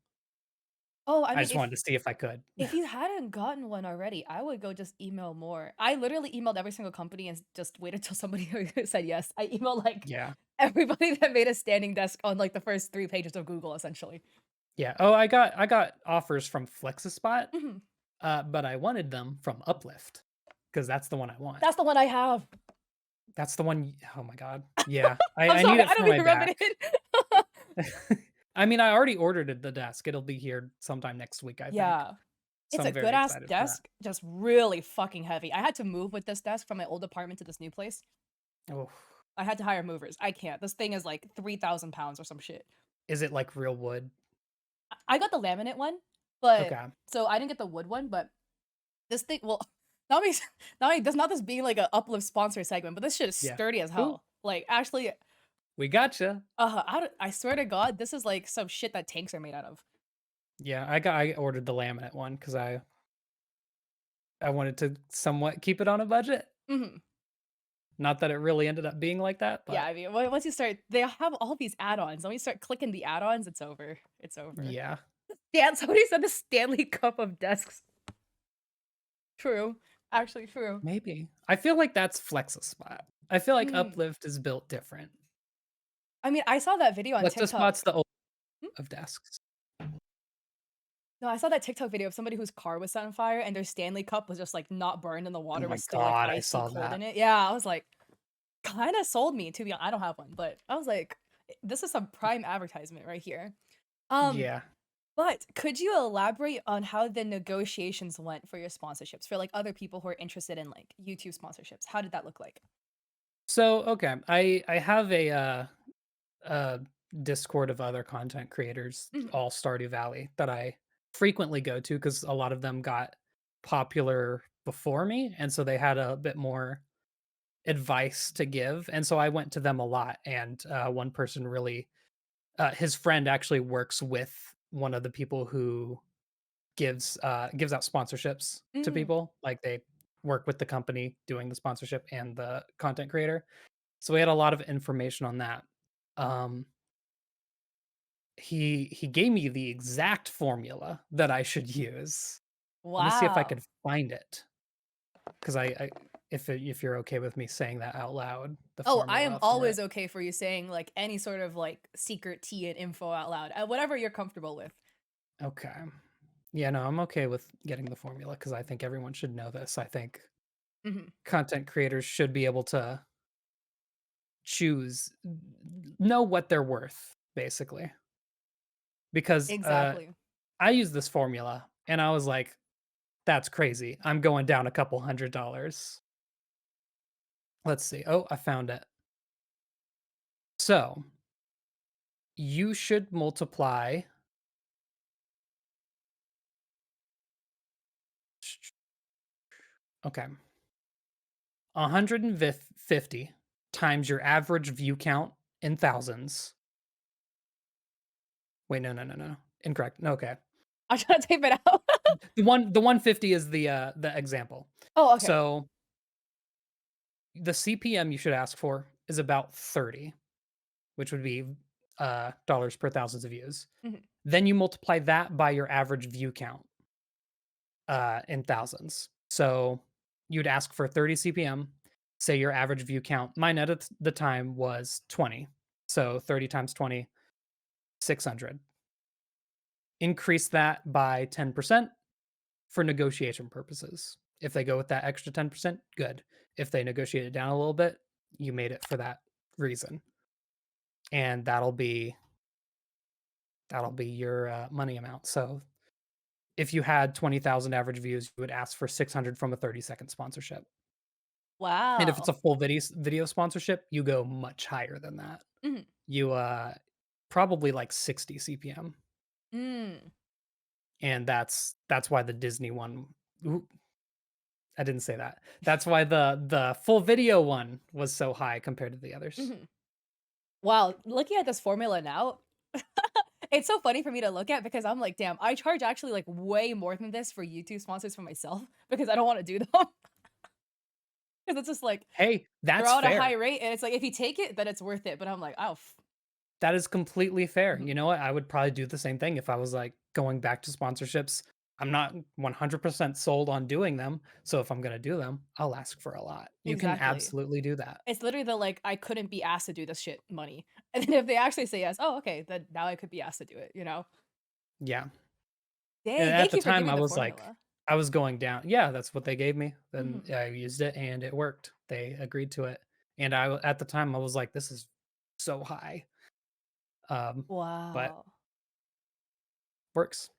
Oh, I I mean, just wanted to see if I could. if you hadn't gotten one already, I would go just email more. I literally emailed every single company and just waited till somebody said yes. I emailed, like, Yeah. everybody that made a standing desk on, like, the first 3 pages of Google, essentially. Yeah. Oh, I got offers from FlexiSpot, Mhm. but I wanted them from Uplift because that's the one I want. That's the one I have. That's the one oh my god. Yeah. I I'm I need sorry, it I for don't mean my to rub back. it in. I mean, I already ordered the desk. It'll be here sometime next week, I think. Yeah. So It's a I'm very good-ass excited for that. desk, just really fucking heavy. I had to move with this desk from my old apartment to this new place. Oh, I had to hire movers. I can't. This thing is, like, 3,000 pounds or some shit. is it like real wood? I got the laminate one, but Okay. so I didn't get the wood one, but this thing well, not me not this being like a uplift sponsor segment, but this shit is Yeah. sturdy as Ooh, hell. Like, actually, we gotcha. I swear to God, this is like some shit that tanks are made out of. Yeah, I ordered the laminate one because I wanted to somewhat keep it on a budget. Mhm. Not that it really ended up being like that, Yeah, but I mean, once you start they have all these add-ons. When you start clicking the add-ons, it's over. It's over. yeah, Yeah, somebody said the Stanley Cup of desks. True. Actually true. maybe. I feel like that's FlexiSpot. I feel like Mm. Uplift is built different. I mean, I saw that video on TikTok. FlexiSpot's the old Hmm? of desks. No, I saw that TikTok video of somebody whose car was set on fire and their Stanley Cup was just, like, not burned and the Oh water my was still, like, god, I icy saw cold that. in it. Yeah, I was like, kinda sold me to be I don't have one, but I was like, This is some prime advertisement right here." Um, Yeah. but could you elaborate on how the negotiations went for your sponsorships for, like, other people who are interested in, like, YouTube sponsorships? How did that look like? So, okay, I have a Discord of other content creators, Mhm. all Stardew Valley, that I frequently go to because a lot of them got popular before me, and so they had a bit more advice to give, and so I went to them a lot, and, one person really his friend actually works with one of the people who gives out sponsorships to Mm. people, like, they work with the company doing the sponsorship and the content creator, so we had a lot of information on that. Um, he gave me the exact formula that I should use. Let me see if I Wow. could find it, 'cause I if you're okay with me saying that out loud, the Oh, I am formula for it. always okay for you saying, like, any sort of, like, secret tea and info out loud, whatever you're comfortable with. Okay. Yeah, no, I'm okay with getting the formula because I think everyone should know this. I think Mhm. content creators should be able to choose know what they're worth, basically. Because, Exactly. I used this formula and I was like, "That's crazy. I'm going down a couple $100." Let's see. Oh, I found it. So, you should multiply okay, 150 times your average view count in thousands. Wait, no, no, no, no. Incorrect. No, okay. I'm trying to type it out. The 150 is the example. Oh, okay. So, the CPM you should ask for is about 30, which would be, dollars per thousands of views. Mhm. Then you multiply that by your average view count, in thousands. So, you'd ask for 30 CPM, say your average view count mine at the time was 20. So, 30 times 20, 600. Increase that by 10% for negotiation purposes. If they go with that extra 10%, good. If they negotiate it down a little bit, you made it for that reason. And that'll be your money amount. So if you had 20,000 average views, you would ask for 600 from a 30-second sponsorship. And if it's Wow. a full video sponsorship, you go much higher than that. Mhm. You probably like 60 CPM. Mm. And that's why the Disney one I didn't say that. That's why the full video one was so high compared to the others. Mhm. Wow, looking at this formula now, it's so funny for me to look at because I'm like, "Damn, I charge actually, like, way more than this for YouTube sponsors for myself because I don't wanna do them." 'Cause it's just like, Hey, they're that's all at a high fair. rate, and it's like, if you take it, then it's worth it, but I'm like, "Oh, That is completely fair. mhm, You know what? I would probably do the same thing if I was like going back to sponsorships, I'm not 100% sold on doing them, so if I'm gonna do them, I'll ask for a lot. You can Exactly. absolutely do that. It's literally the, like, "I couldn't be asked to do this shit" money. And then if they actually say yes, "Oh, okay, then now I could be asked to do it," you know? Yeah, and Dang, at thank the you for time, giving I the was like formula. I was going down yeah, that's what they gave me, then Mhm. I used it, and it worked. They agreed to it, and at the time, I was like, "This is so high," but Wow. works.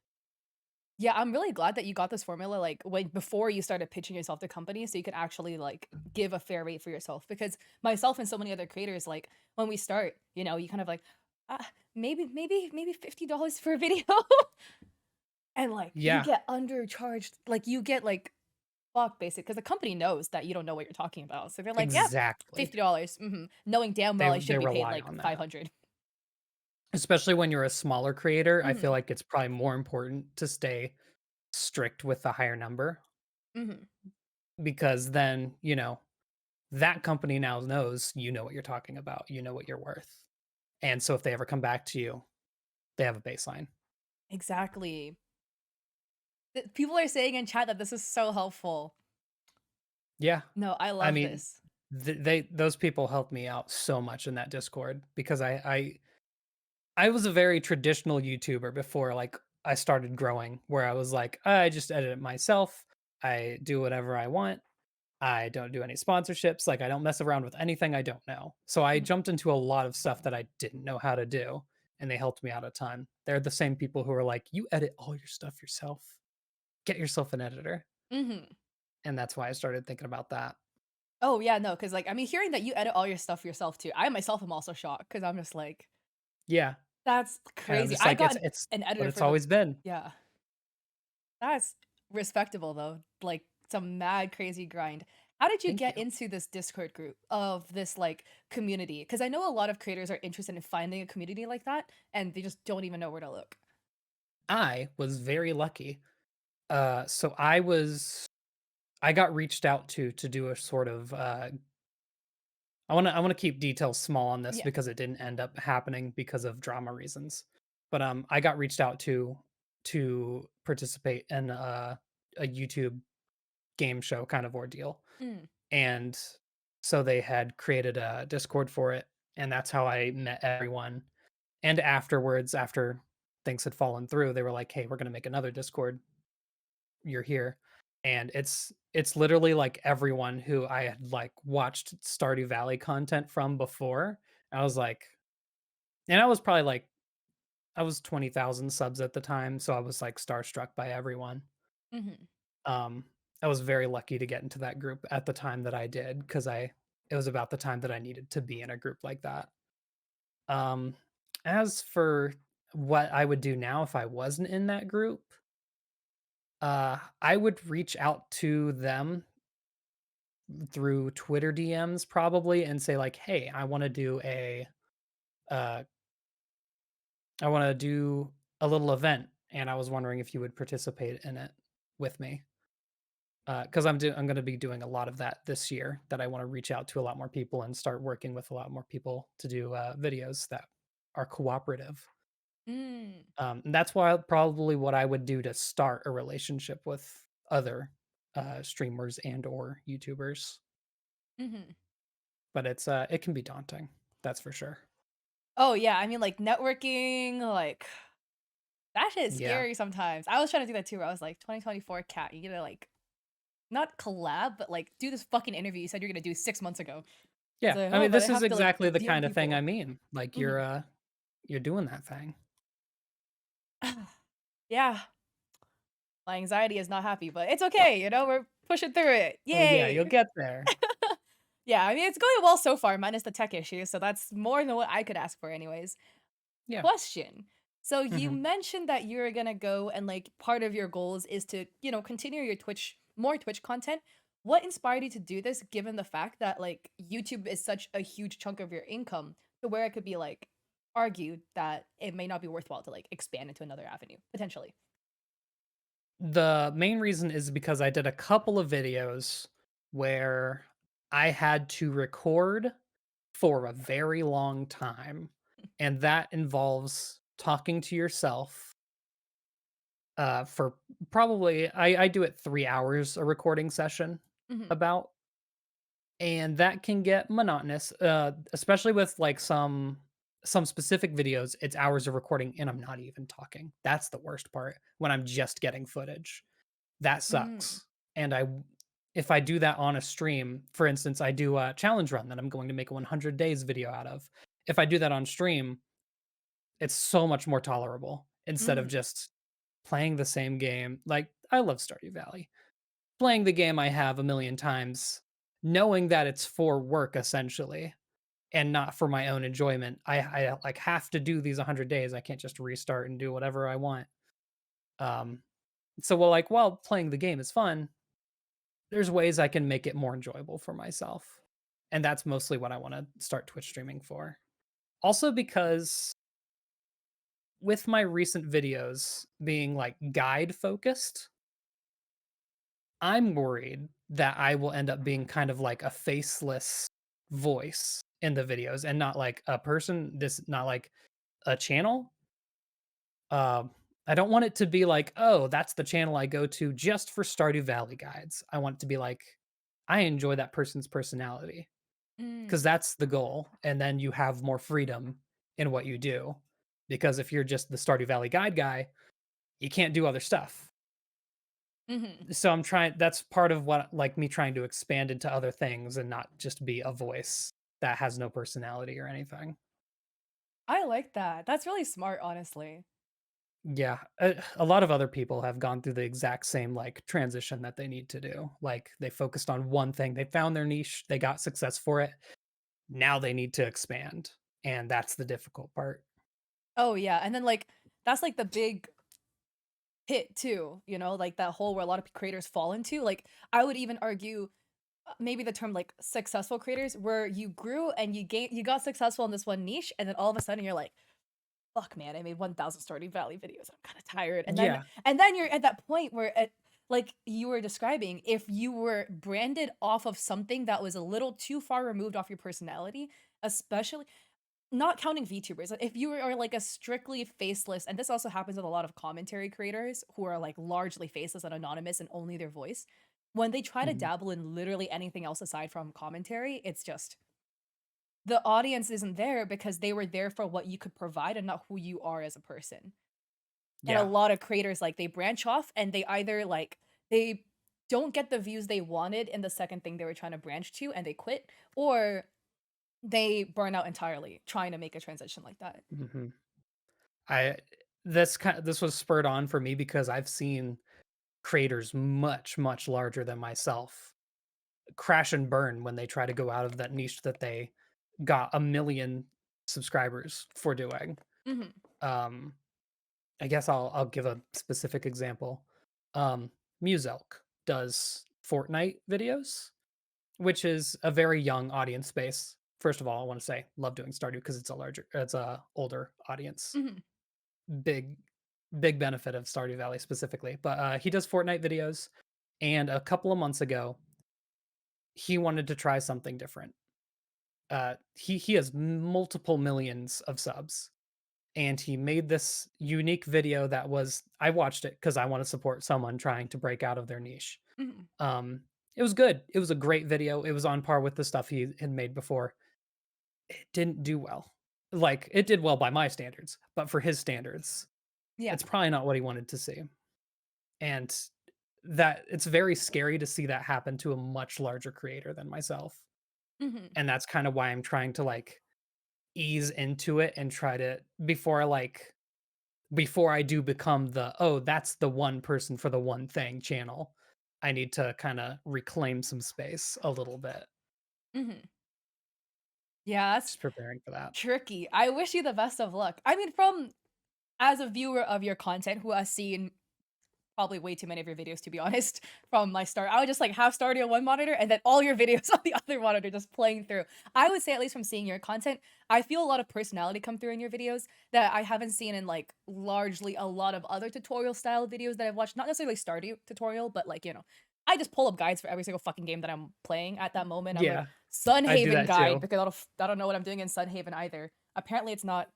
Yeah, I'm really glad that you got this formula, like, when before you started pitching yourself to companies so you could actually, like, give a fair rate for yourself, because myself and so many other creators, like, when we start, you kind of like, maybe $50 for a video." And, like, you Yeah, get undercharged, like, you get, like, fuck basic because the company knows that you don't know what you're talking about, so they're like, "Yep, exactly. $50, knowing damn well I They should be paid, rely like, on that. 500. Especially when you're a smaller creator, I feel Mhm, like it's probably more important to stay strict with the higher number mhm. because then, that company now knows you know what you're talking about, you know what you're worth. And so if they ever come back to you, they have a baseline. Exactly. People are saying in chat that this is so helpful. Yeah. No, I I love mean, this. they those people helped me out so much in that Discord because I was a very traditional YouTuber before like I started growing where I was like, I just edit it myself. I do whatever I want. I don't do any sponsorships, like, I don't mess around with anything I don't know. So I Mhm, jumped into a lot of stuff that I didn't know how to do, and they helped me out a ton. They're the same people who are like, "You edit all your stuff yourself. Get yourself an editor." mhm. And that's why I started thinking about that. Oh, yeah, no, because like, I mean, hearing that you edit all your stuff yourself too, I myself am also shocked because 'cause I'm just like, Yeah, "That's and I'm crazy." just I like, got it's an what editor it's for the always been. yeah, that's respectable though, like, some mad crazy grind. How did you Thank get you. into this Discord group of this, like, community? Because I know a lot of creators are interested in finding a community like that, and they just don't even know where to look. I was very lucky. So I got reached out to do a sort of, I wanna keep details small on this Yeah. because it didn't end up happening because of drama reasons. But, I got reached out to participate in a YouTube game show kind of ordeal, Mm, and so they had created a Discord for it, and that's how I met everyone. And afterwards, after things had fallen through, they were like, "Hey, we're gonna make another Discord. You're here." And it's literally like everyone who I had like watched Stardew Valley content from before. I was like, and I was probably like I was 20,000 subs at the time, so I was like starstruck by everyone. mhm, Um I was very lucky to get into that group at the time that I did because I it was about the time that I needed to be in a group like that. Um as for what I would do now if I wasn't in that group, I would reach out to them through Twitter DMs probably and say like, "Hey, uh I want to do a little event and I was wondering if you would participate in it with me." Cuz I'm going to be doing a lot of that this year that I want to reach out to a lot more people and start working with a lot more people to do videos that are cooperative. mm, And that's why probably what I would do to start a relationship with other streamers and or YouTubers. mhm. But it can be daunting. That's for sure. Oh, yeah, I mean, like, networking, like, that shit's Yeah. scary sometimes. I was trying to do that too, where I was like, "2024 cat, you gotta, like, not collab, but, like, do this fucking interview you said you're gonna do 6 months ago." It's Yeah. like, I "Oh, mean, but I this is have to, like, exactly the DM kind of thing I people." mean. Like Mhm. you're doing that thing. Yeah, my anxiety is not happy, but it's okay, we're pushing through it. Oh yeah, you'll Yay! get there. Yeah, I mean, it's going well so far, minus the tech issues, so that's more than what I could ask for anyways. Yeah. Question. So you Mhm. mentioned that you're gonna go and like part of your goals is to, continue your more Twitch content. What inspired you to do this given the fact that like YouTube is such a huge chunk of your income to where it could be like argued that it may not be worthwhile to like expand into another avenue, potentially. The main reason is because I did a couple of videos where I had to record for a very long time, and that involves talking to yourself For probably I do it 3 hours a recording session Mhm. about, and that can get monotonous, especially with, like, some specific videos, it's hours of recording and I'm not even talking. That's the worst part, when I'm just getting footage. That Mm. sucks, and if I do that on a stream, for instance, I do a challenge run that I'm going to make a 100 days video out of. If I do that on stream, it's so much more tolerable instead of Mhm. just playing the same game. Like, I love Stardew Valley. Playing the game I have a million times, knowing that it's for work essentially and not for my own enjoyment. Like have to do these 100 days. I can't just restart and do whatever I want. Um so while playing the game is fun, there's ways I can make it more enjoyable for myself. And that's mostly what I want to start Twitch streaming for. Also because with my recent videos being like guide focused, I'm worried that I will end up being kind of like a faceless voice in the videos and not like a person, this not like a channel. Um, I don't want it to be like, "Oh, that's the channel I go to just for Stardew Valley guides." I want it to be like, I enjoy that person's personality because Mm. that's the goal, and then you have more freedom in what you do. Because if you're just the Stardew Valley guide guy, you can't do other stuff. Mhm. So I'm trying that's part of what like me trying to expand into other things and not just be a voice that has no personality or anything. I like that. That's really smart, honestly. Yeah, a lot of other people have gone through the exact same like transition that they need to do. Like they focused on one thing, they found their niche, they got success for it. Now they need to expand, and that's the difficult part. Oh, yeah, and then, like, that's, like, the big hit too, like, that hole where a lot of creators fall into, like, I would even argue, maybe the term, like, successful creators, where you grew and you got successful in this one niche, and then all of a sudden you're like, "Fuck, man, I made 1,000 Stardew Valley videos, I'm kinda tired," Yeah. and then you're at that point where like you were describing, if you were branded off of something that was a little too far removed off your personality, especially not counting VTubers, if you are like a strictly faceless, and this also happens with a lot of commentary creators who are like largely faceless and anonymous and only their voice. When they try to Mhm. dabble in literally anything else aside from commentary, it's just the audience isn't there because they were there for what you could provide and not who you are as a person. And a Yeah. lot of creators, like, they branch off and they either like they don't get the views they wanted in the second thing they were trying to branch to and they quit, or they burn out entirely trying to make a transition like that. Mhm. I this was spurred on for me because I've seen creators much larger than myself crash and burn when they try to go out of that niche that they got a million subscribers for doing. Mhm. Um, I guess I'll give a specific example. Um, Muselk does Fortnite videos, which is a very young audience space. First of all, I want to say love doing Stardew because it's a older audience. Mhm. Big, big benefit of Stardew Valley specifically. But he does Fortnite videos, and a couple of months ago, he wanted to try something different. He has multiple millions of subs, and he made this unique video that was I watched it because I want to support someone trying to break out of their niche. Mhm. Um, it was good. It was a great video. It was on par with the stuff he had made before. It didn't do well. Like it did well by my standards, but for his standards, Yeah. it's probably not what he wanted to see. And that it's very scary to see that happen to a much larger creator than myself. Mhm. And that's kind of why I'm trying to like ease into it and try to before I do become the oh that's the one person for the one thing channel. I need to kind of reclaim some space a little bit. Mhm. Yeah, that's Just preparing for that. tricky. I wish you the best of luck. I mean, from as a viewer of your content who has seen probably way too many of your videos, to be honest, from my start. I would just, like, have Stardew on one monitor and then all your videos on the other monitor just playing through. I would say, at least from seeing your content, I feel a lot of personality come through in your videos that I haven't seen in, like, largely a lot of other tutorial style videos that I've watched. Not necessarily Stardew tutorial, but, like, I just pull up guides for every single fucking game that I'm playing at that moment. I'm like, Yeah, I do Sunhaven that guide, too. because I don't know what I'm doing in Sunhaven either. Apparently, it's not,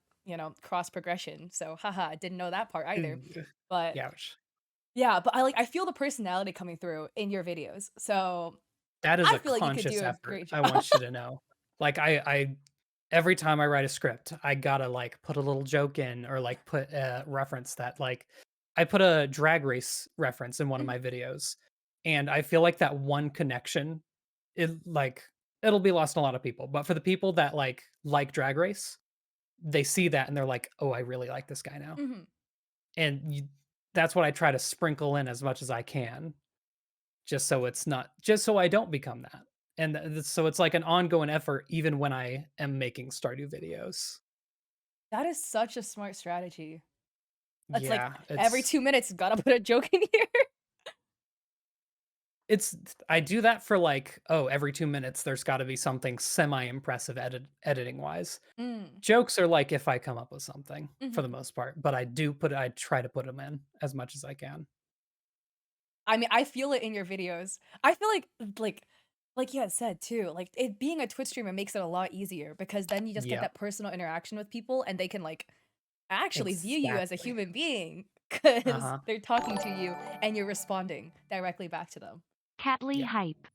cross progression, so haha, I didn't know that part either. Ugh, But Ouch. Yeah, but I feel the personality coming through in your videos, so That is I a feel like you could conscious do a effort, great I job. want you to know. Like, I every time I write a script, I gotta, like, put a little joke in or, like, put a reference that, like I put a Drag Race reference in one of Mhm, my videos, and I feel like that one connection, it'll be lost on a lot of people, but for the people that, like Drag Race, they see that and they're like, "Oh, I really like this guy now." mhm. And you that's what I try to sprinkle in as much as I can. Just so I don't become that. And so it's like an ongoing effort even when I am making Stardew videos. That is such a smart strategy. It's like Yeah, every 2 minutes, gotta put a joke in here. it's I do that for like, oh, every 2 minutes there's gotta be something semi-impressive editing wise. Mm, Jokes are like if I come up with something for the mhm. most part, but I try to put them in as much as I can. I mean, I feel it in your videos. I feel like you had said too, like, it being a Twitch streamer makes it a lot easier because then you just get Yep, that personal interaction with people, and they can, like, actually view you as a exactly. human being because 'cause Uh-huh, they're talking to you and you're responding directly back to them. Catly yeah, hype.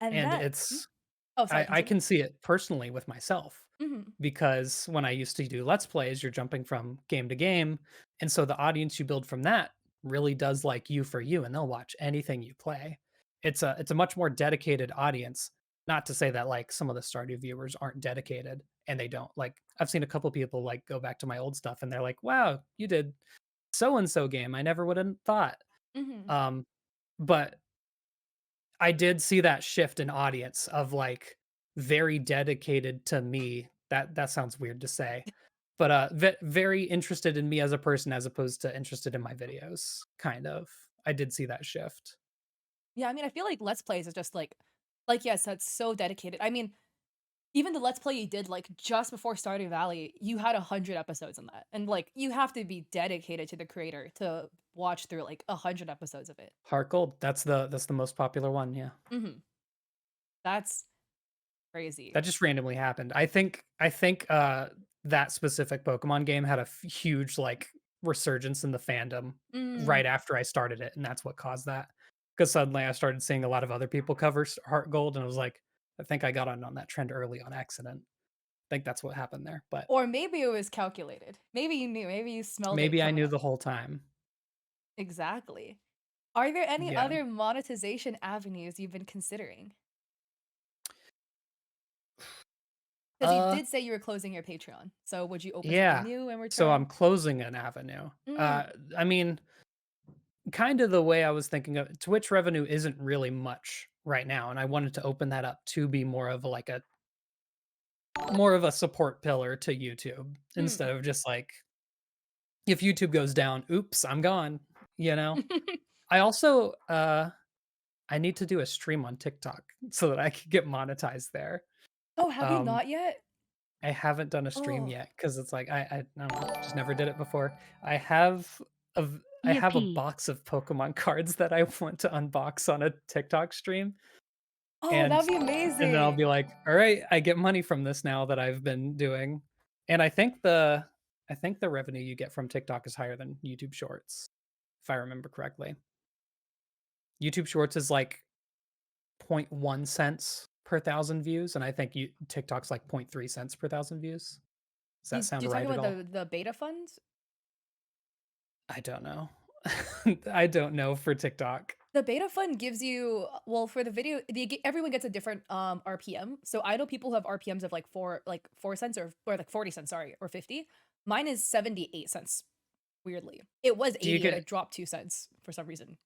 And and that it's oh, sorry, I continue. can see it personally with myself Mhm, because when I used to do Let's Plays, you're jumping from game to game. And so the audience you build from that really does like you for you, and they'll watch anything you play. It's a much more dedicated audience. Not to say that like some of the Stardew viewers aren't dedicated and they don't. Like I've seen a couple people like go back to my old stuff and they're like, wow, you did so and so game. I never would have thought. mhm. Um, but I did see that shift in audience of, like, very dedicated to me. That sounds weird to say, but, very interested in me as a person as opposed to interested in my videos, kind of. I did see that shift. Yeah, I mean, I feel like Let's Plays is just yes, that's so dedicated. I mean, even the Let's Play you did, like, just before Stardew Valley, you had 100 episodes in that, and, like, you have to be dedicated to the creator to watch through, like, 100 episodes of it. Heart Gold, that's the most popular one, yeah. Mhm. That's crazy. That just randomly happened. I think that specific Pokemon game had a huge, like, resurgence in the fandom Mm. right after I started it, and that's what caused that. Because suddenly I started seeing a lot of other people cover Heart Gold, and I was like, "I think I got on that trend early on accident." I think that's what happened there, but Or maybe it was calculated. Maybe you knew, maybe you smelled it maybe I coming knew up. the whole time. Exactly. Are there any Yeah. other monetization avenues you've been considering? Because you Uh, did say you were closing your Patreon, so would you open something yeah. new in So return? I'm closing an avenue. Mm, I mean, kinda the way I was thinking of Twitch revenue isn't really much right now, and I wanted to open that up to be more of a support pillar to YouTube mm. instead of just like, if YouTube goes down, oops, I'm gone, you know? I also, I need to do a stream on TikTok so that I can get monetized there. Oh, have you Um, not yet? I haven't done a stream Oh. yet because it's like I don't know, just never did it before. I have I have a Yippee. box of Pokemon cards that I want to unbox on a TikTok stream, Oh, and that'd be and then I'll amazing. be like, "All right, I get money from this now that I've been doing." And I think the revenue you get from TikTok is higher than YouTube Shorts, if I remember correctly. YouTube Shorts is like zero point 0.1 cents per 1,000 views, and I think TikTok's like zero point 0.3 cents per 1,000 views. Does that sound You talking right at about all? the beta funds? I don't know. I don't know for TikTok. The beta fund gives you well, for the video, everyone gets a different RPM. So I know people who have RPMs of like 4 cents or like 40 cents, sorry, or 50. Mine is 78 cents, weirdly. It was Do you 80 and get it dropped 2 cents for some reason.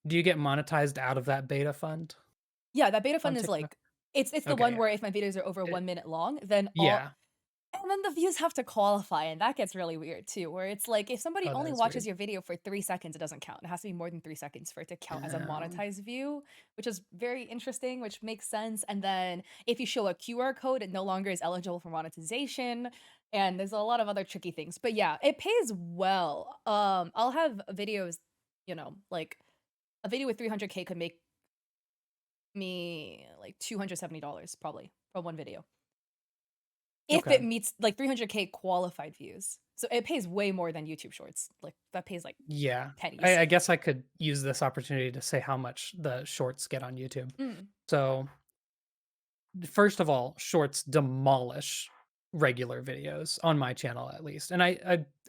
do you get monetized out of that beta fund Yeah, that beta on fund is TikTok? like it's the Okay, one yeah. where if my videos are over It 1 minute long, then all yeah. and then the views have to qualify, and that gets really weird too, where it's like if somebody Oh, that only is watches weird. your video for 3 seconds, it doesn't count. It has to be more than 3 seconds for it to count as a Um, monetized view, which is very interesting, which makes sense. And then if you show a QR code, it no longer is eligible for monetization. And there's a lot of other tricky things. But yeah, it pays well. I'll have videos, like a video with 300K could make me like $270 probably from one video. If it okay. meets like 300K qualified views. So it pays way more than YouTube Shorts. Like that pays like Yeah. pennies. I guess I could use this opportunity to say how much the shorts get on YouTube. Mm, So, first of all, shorts demolish regular videos on my channel at least. And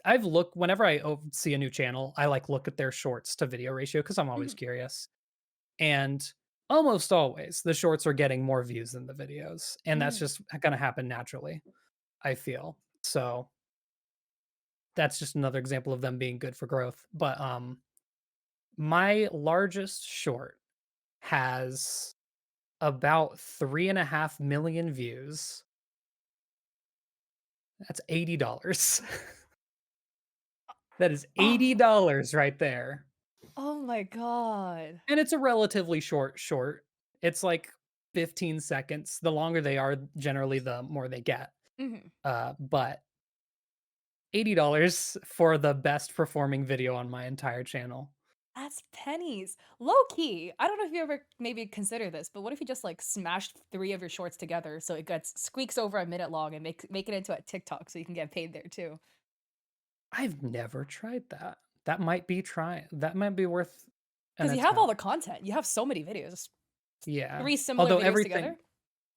I've looked whenever see a new channel, I like look at their shorts to video ratio because I'm always mhm, curious. And almost always the shorts are getting more views than the videos. And that's mm. just going to happen naturally, I feel. So, that's just another example of them being good for growth. But my largest short has about 3.5 million views. That's $80. That is Oh, $80 right there, oh my god. and it's a relatively short. It's like 15 seconds. The longer they are, generally, the more they get. Mhm. But $80 for the best performing video on my entire channel. That's pennies. Low key. I don't know if you ever maybe consider this, but what if you just like smashed 3 of your shorts together so it gets squeaks over a minute long and make it into a TikTok so you can get paid there too? I've never tried that. That might be worth an Because you have all attempt. the content. You have so many videos. Yeah. 3 similar Although videos together?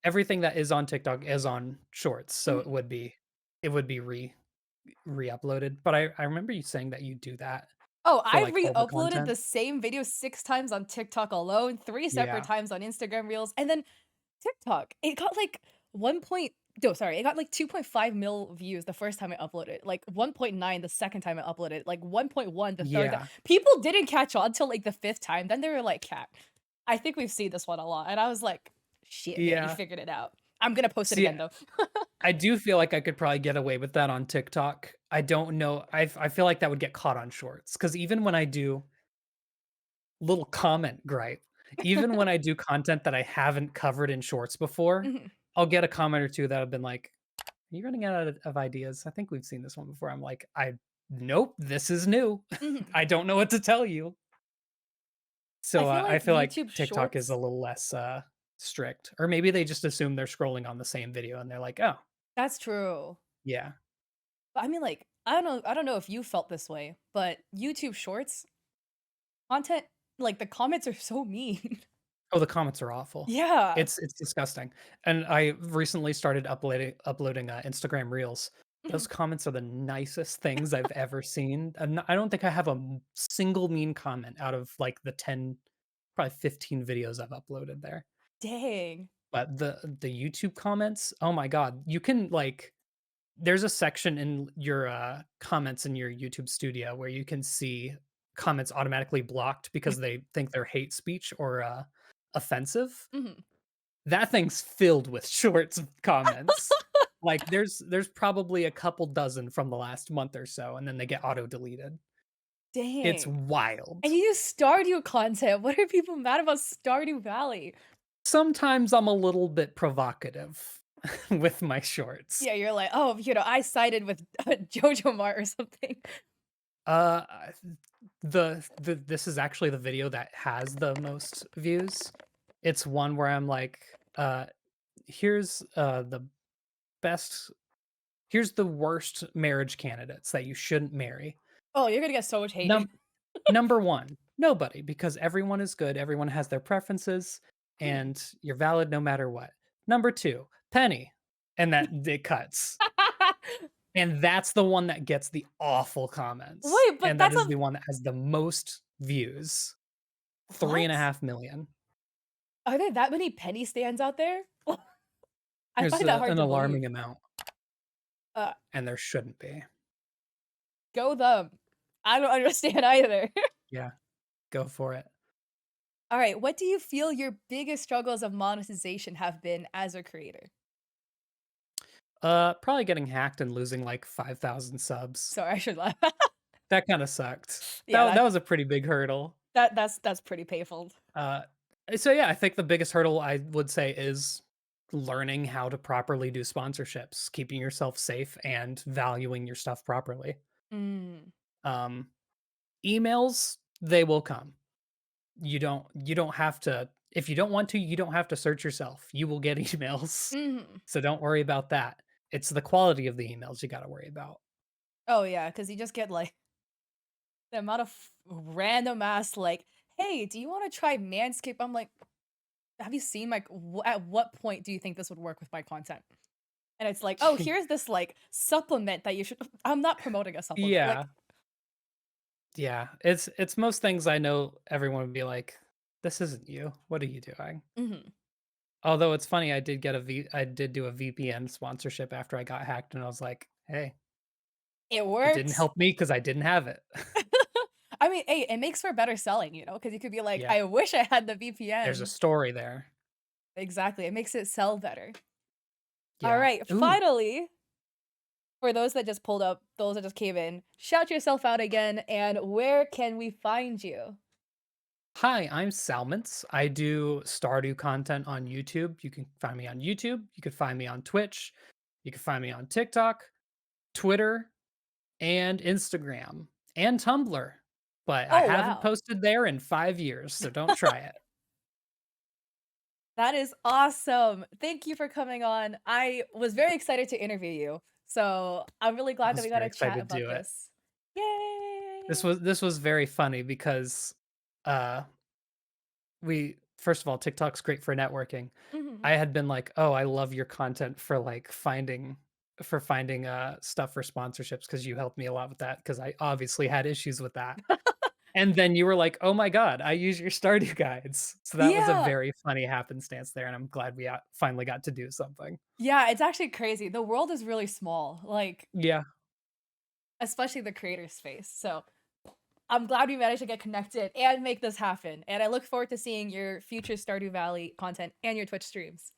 everything that is on TikTok is on Shorts, so Mhm. it would be re-uploaded, but I remember you saying that you do that Oh, for, I've like, older re-uploaded content? the same video 6 times on TikTok alone, 3 separate Yeah. times on Instagram Reels, and then TikTok, it got like 1 point no, sorry, it got like 2.5 mil views the first time I uploaded, like 1.9 the second time I uploaded, like 1.1 the third ti Yeah. people didn't catch on till like the 5th time, then they were like, "Cat, I think we've seen this one a lot," and I was like, "Shit, man, you Yeah. figured it out. I'm gonna post it See, again though." I do feel like I could probably get away with that on TikTok. I don't know, I feel like that would get caught on Shorts because even when I do little comment gripe, even when I do content that I haven't covered in Shorts before, Mhm, I'll get a comment or 2 that have been like, "Are you running out of ideas? I think we've seen this one before." I'm like, "I Nope, this is new. mhm. I don't know what to tell you." I So, feel I like feel like YouTube TikTok is a Shorts little less, strict, or maybe they just assume they're scrolling on the same video and they're like, "Oh, that's true. yeah." But I mean, like, I don't know if you felt this way, but YouTube Shorts content, like, the comments are so mean. Oh, the comments are awful. Yeah. It's disgusting, and I recently started uploading, Instagram Reels. Those Mhm. comments are the nicest things I've ever seen, and I don't think I have a single mean comment out of, like, the 10, probably 15 videos I've uploaded there. Dang. But the YouTube comments, oh my god, you can, like there's a section in your, comments in your YouTube Studio where you can see comments automatically blocked because they think they're hate speech or, offensive. Mhm. That thing's filled with shorts comments. Like, there's probably a couple dozen from the last month or so, and then they get auto deleted. It's Dang. And wild. you do Stardew content. What are people mad about Stardew Valley? Sometimes I'm a little bit provocative with my shorts. Yeah, you're like, "Oh, I sided with Jojo Mart or something." I this is actually the video that has the most views. It's one where I'm like, here's, the best here's the worst marriage candidates that you shouldn't marry. Oh, you're gonna get so much hate. Num Number 1, nobody, because everyone is good, everyone has their preferences, Mhm. and you're valid no matter what. Number 2, Penny, and that it cuts. And that's the one that gets the awful comments, Wait, but and that that's is a the one that has the most views, what? 3.5 million. Are there that many penny stands out there? I There's find that hard an to alarming believe. amount, Uh, and there shouldn't be. Go them. I don't understand either. Yeah, go for it. Alright, what do you feel your biggest struggles of monetization have been as a creator? Probably getting hacked and losing, like, 5,000 subs. Sorry, I should laugh. That kinda sucked. Yeah, That was a pretty big hurdle. that's pretty painful. Uh, so yeah, I think the biggest hurdle I would say is learning how to properly do sponsorships, keeping yourself safe, and valuing your stuff properly. Mm. Um, Emails, they will come. You don't have to if you don't want to, you don't have to search yourself. You will get emails. Mhm. So don't worry about that. It's the quality of the emails you gotta worry about. Oh, yeah, because you just get, like, the amount of random ass, like, "Hey, do you wanna try Manscaped?" I'm like, "Have you seen, like, at what point do you think this would work with my content?" And it's like, "Oh, here's this, like, supplement that you should." I'm not promoting a supplement, Yeah, like. yeah. It's most things I know everyone would be like, "This isn't you. What are you doing?" Mhm. Although it's funny, I did do a VPN sponsorship after I got hacked, and I was like, "Hey, It it didn't works. help me because I didn't have it." I mean, hey, it makes for better selling, you know, because you could be like, Yeah, "I wish I had the there's a VPN." story there. Exactly, it makes it sell better. Yeah. Alright, Ooh, finally, for those that just pulled up, those that just came in, shout yourself out again, and where can we find you? hi, I'm Salmence. I do Stardew content on YouTube. You can find me on YouTube. You can find me on Twitch. You can find me on TikTok, Twitter, and Instagram, and Tumblr. But I Oh, haven't wow. posted there in 5 years, so don't try it. That is awesome. Thank you for coming on. I was very excited to interview you, so I'm really I glad that was we got very to chat excited to about do it. this. Yay! This was very funny because, uh, we first of all, TikTok's great for networking. Mhm. I had been like, "Oh, I love your content for, like, finding, stuff for sponsorships because you helped me a lot with that because I obviously had issues with that." And then you were like, "Oh my god, I use your Stardew guides." So that was a Yeah. very funny happenstance there, and I'm glad we, finally got to do something. Yeah, it's actually crazy. The world is really small, like, Yeah, especially the creator space. So, I'm glad we managed to get connected and make this happen, and I look forward to seeing your future Stardew Valley content and your Twitch streams.